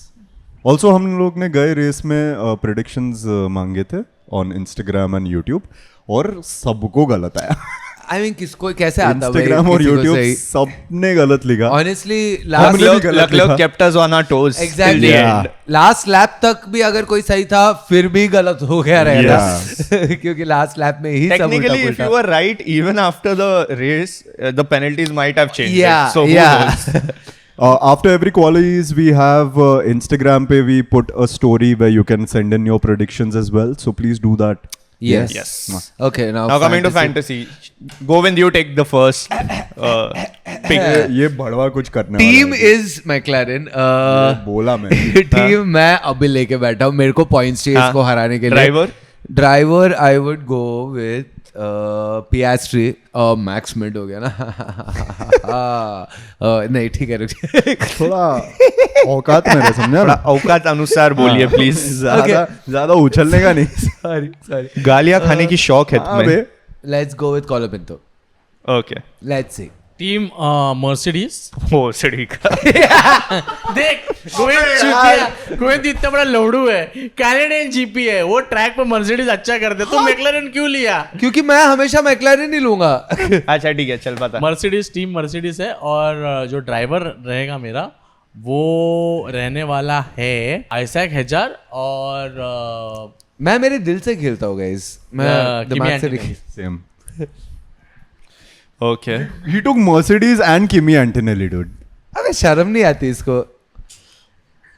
Also हम लोग ने गए रेस में प्रेडिक्शंस मांगे थे ऑन इंस्टाग्राम एंड यूट्यूब और सबको गलत आया. I mean, किसको कैसे आता भाई? इंस्टाग्राम और किसी को यूट्यूब सही? सबने गलत लिखा. Honestly, हमने last भी गलत Leclerc लिखा. kept us on our toes till Exactly. the Yeah. end. Last lap तक भी अगर कोई सही था फिर भी गलत हो गया रहेगा क्योंकि लास्ट लैप में ही सब Technically, if उल्टा you were right, even after the race, the penalties might have changed. Yeah, it. So who yeah. knows? After every qualies, we have Instagram pe we put a story where you can send in your predictions as well. So please do that. Yes. Yes. Okay, now Now coming to fantasy, Govind, you take the first pick. ये बड़वा कुछ करने team वाला है. Is McLaren ये बोला मैं. Team मैं अभी लेके बैठा हूँ. मेरे को पॉइंट्स चाहिए हाँ. इसको हराने के लिए. Driver? Driver I would go with Piastri. Max mid हो गया ना. नहीं ठीक है रुक. थोड़ा औकात में रह, समझा थोड़ा ना? औकात अनुसार बोलिए प्लीज. ज्यादा उछलने का नहीं. सॉरी. गालियां खाने की शौक है हाँ बे. तुम्हें. Let's go with Colapinto. Okay. Let's see. Team Mercedes. हो सड़ी का. देख गोविंद इतना बड़ा लौड़ू है. कैनेडियन जीपी है वो. ट्रैक पे मर्सिडीज अच्छा करते. तो मैक्लारेन क्यों लिया? क्योंकि मैं हमेशा मैक्लारेन ही लूंगा. अच्छा ठीक है चल बता. मर्सिडीज टीम मर्सिडीज है. और जो ड्राइवर रहेगा मेरा वो रहने वाला है आइजैक हेजार. और मैं मेरे दिल से खेलता हूँ गाइस. मैं दिमाग से नहीं. Same. Okay. He took Mercedes and Kimi Antonelli, dude. अबे शर्म नहीं आती इसको.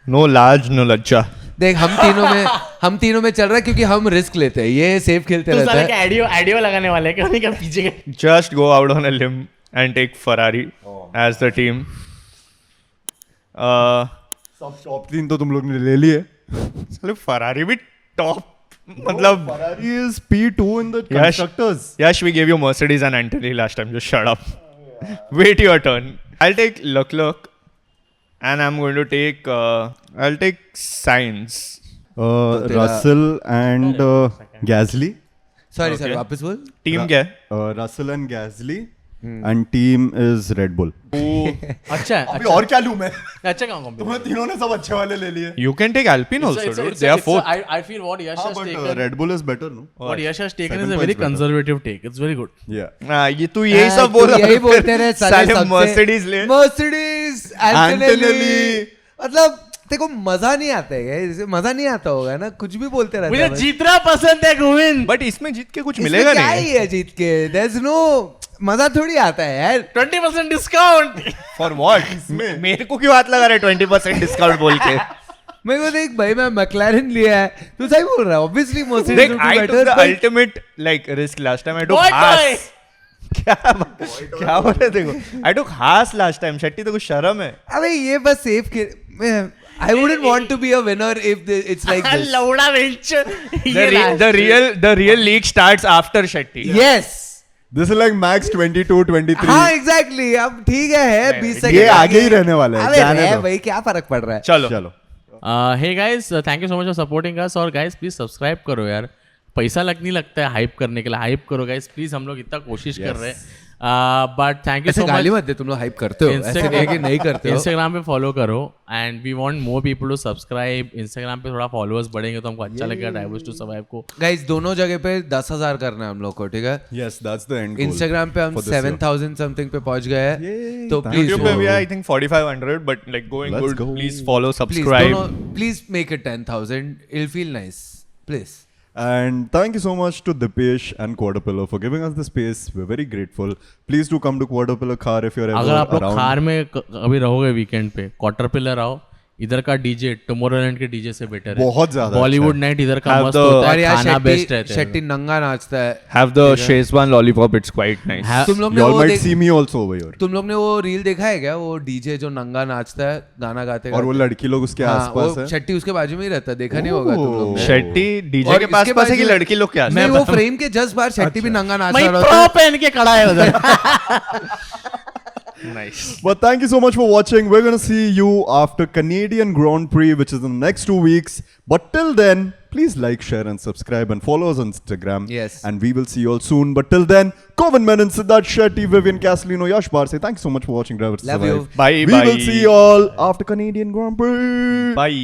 नो लाज नो लज्जा. देख हम तीनों में चल रहा है क्योंकि हम रिस्क लेते हैं. ये सेफ खेलते तो रहता साले है. क्या एडियो लगाने वाले हैं क्या पीछे के? Just go out on a limb and take Ferrari as the team. सब टॉप 3 तो तुम लोग ने ले लिए. चलो फरारी भी टॉप मतलब. Ferrari is P2 in the Yash. constructors. Yash, we gave you Mercedes and Anthony last time. Just shut up. Wait your turn. I'll take Leclerc, and I'm going to take. I'll take Sainz. Russell and Gasly. Sorry Okay. वापस बोल. Team क्या है? Russell and Gasly. And team is Red Bull. अच्छा अभी और क्या लूं मैं? अच्छा काम तुम्हें तीनों ने सब अच्छे वाले ले लिए. You can take Alpine also, dude. They are fourth. I feel what Yash has But taken. Red Bull is better, no? What Yash has taken Second is a points very better. conservative take. It's very good. Yeah. ये तू यही सब बोल रहा है. यही बोलते रहे साले Mercedes ले. Mercedes Antonelli. एंटोनेली. मतलब देखो मजा नहीं आता है. इसे मजा नहीं आता होगा ना. कुछ भी बोलते रहते मुझे हैं. जीतना पसंद है गोविंद. But इसमें जीत के कुछ इसमें मिलेगा क्या नहीं. ही है जीत के. देयर इज नो मजा थोड़ी आता है यार. 20% डिस्काउंट. For what? मेरे को क्यों हाथ लगा रहे 20% डिस्काउंट बोल के. मेरे को देख भाई मैं मैक्लारेन लिया है. तू सही बोल रहा है. Obviously Mercedes Like I took the ultimate like risk last time. I took Boy, Haas. क्या बोल रहे देखो. I took Haas last time. Shetty तो कुछ शर्म है. अबे ये बस सेफ के. I wouldn't want to be a winner if it's like this. लौड़ा bench. The real league starts after Shetty. Yes. This is like max 22, 23. हाँ एग्जैक्टली. अब ठीक है 20 सेकंड ये आगे ही रहने वाला है. अबे जाने रह दो. भाई क्या फर्क पड़ रहा है. चलो. चलो. Hey guys thank you so much for supporting us. और गाइस प्लीज सब्सक्राइब करो यार. पैसा नहीं लगता है हाइप करने के लिए. हाइप करो गाइस प्लीज. हम लोग इतना कोशिश कर रहे हैं. बट थैंक यू ऐसे सो गाली मच. मत दे. तुम लोग हाइप करते हो. ऐसे नहीं है कि नहीं करते हो. इंस्टाग्राम पे फॉलो करो. And we want more people to subscribe. Instagram पे थोड़ा फॉलोअर्स बढ़ेंगे तो हमको अच्छा लगेगा ड्राइवर्स टू सर्वाइव को. गाइस दोनों जगह पे 10,000 करना है हम लोग को. ठीक है. Yes, that's the end goal. Instagram पे हम for this year. 7,000 समथिंग पे पहुंच गए हैं. Yay, तो thank प्लीज YouTube पे भी है I think 4,500 but like going Let's good. go. Please follow, subscribe. Please make it 10,000. It'll feel nice. Please. And thank you so much to Dipesh and Quarterpillar for giving us the space. We're very grateful. Please do come to Quarterpillar Car if you're ever अगर आप लोग around. Car में कभी रहोगे weekend पे quarter pillar आओ. इधर का डीजे टुमारोलैंड के डीजे से बेटर है. बहुत ज्यादा बॉलीवुड अच्छा नाइट इधर का Have मस्त the- होता और है. यार खाना बेस्ट रहता शेट्टी है. नंगा नाचता है. Have the Szechuan lollipop. It's quite nice. तुम लोग ने You all वो might देख- see me also over here. तुम लोग ने वो रील देखा है क्या? वो डीजे जो नंगा नाचता है गाना गाते और वो लड़की लोग उसके हाँ, आसपास वो है. शेट्टी उसके बाजू में ही रहता है. देखा नहीं होगा तुम लोग ने. शेट्टी डीजे और के पास इसके पास है कि बाजू- लड़की लोग क्या. नहीं वो फ्रेम के जस्ट बाहर शेट्टी भी नंगा नाच मैं रहा प्रो होता है. पहन के खड़ा है उधर. Nice. But thank you so much for watching. We're going to see you after Canadian Grand Prix, which is in the next 2 weeks. But till then, please like, share, and subscribe, and follow us on Instagram. Yes. And we will see you all soon. But till then, Govin Menon, Siddharth Shetty, Vivian Castellino, Yash Barse. Thank you so much for watching Drivers to Love you. Survive. Bye We bye. will see you all after Canadian Grand Prix. Bye.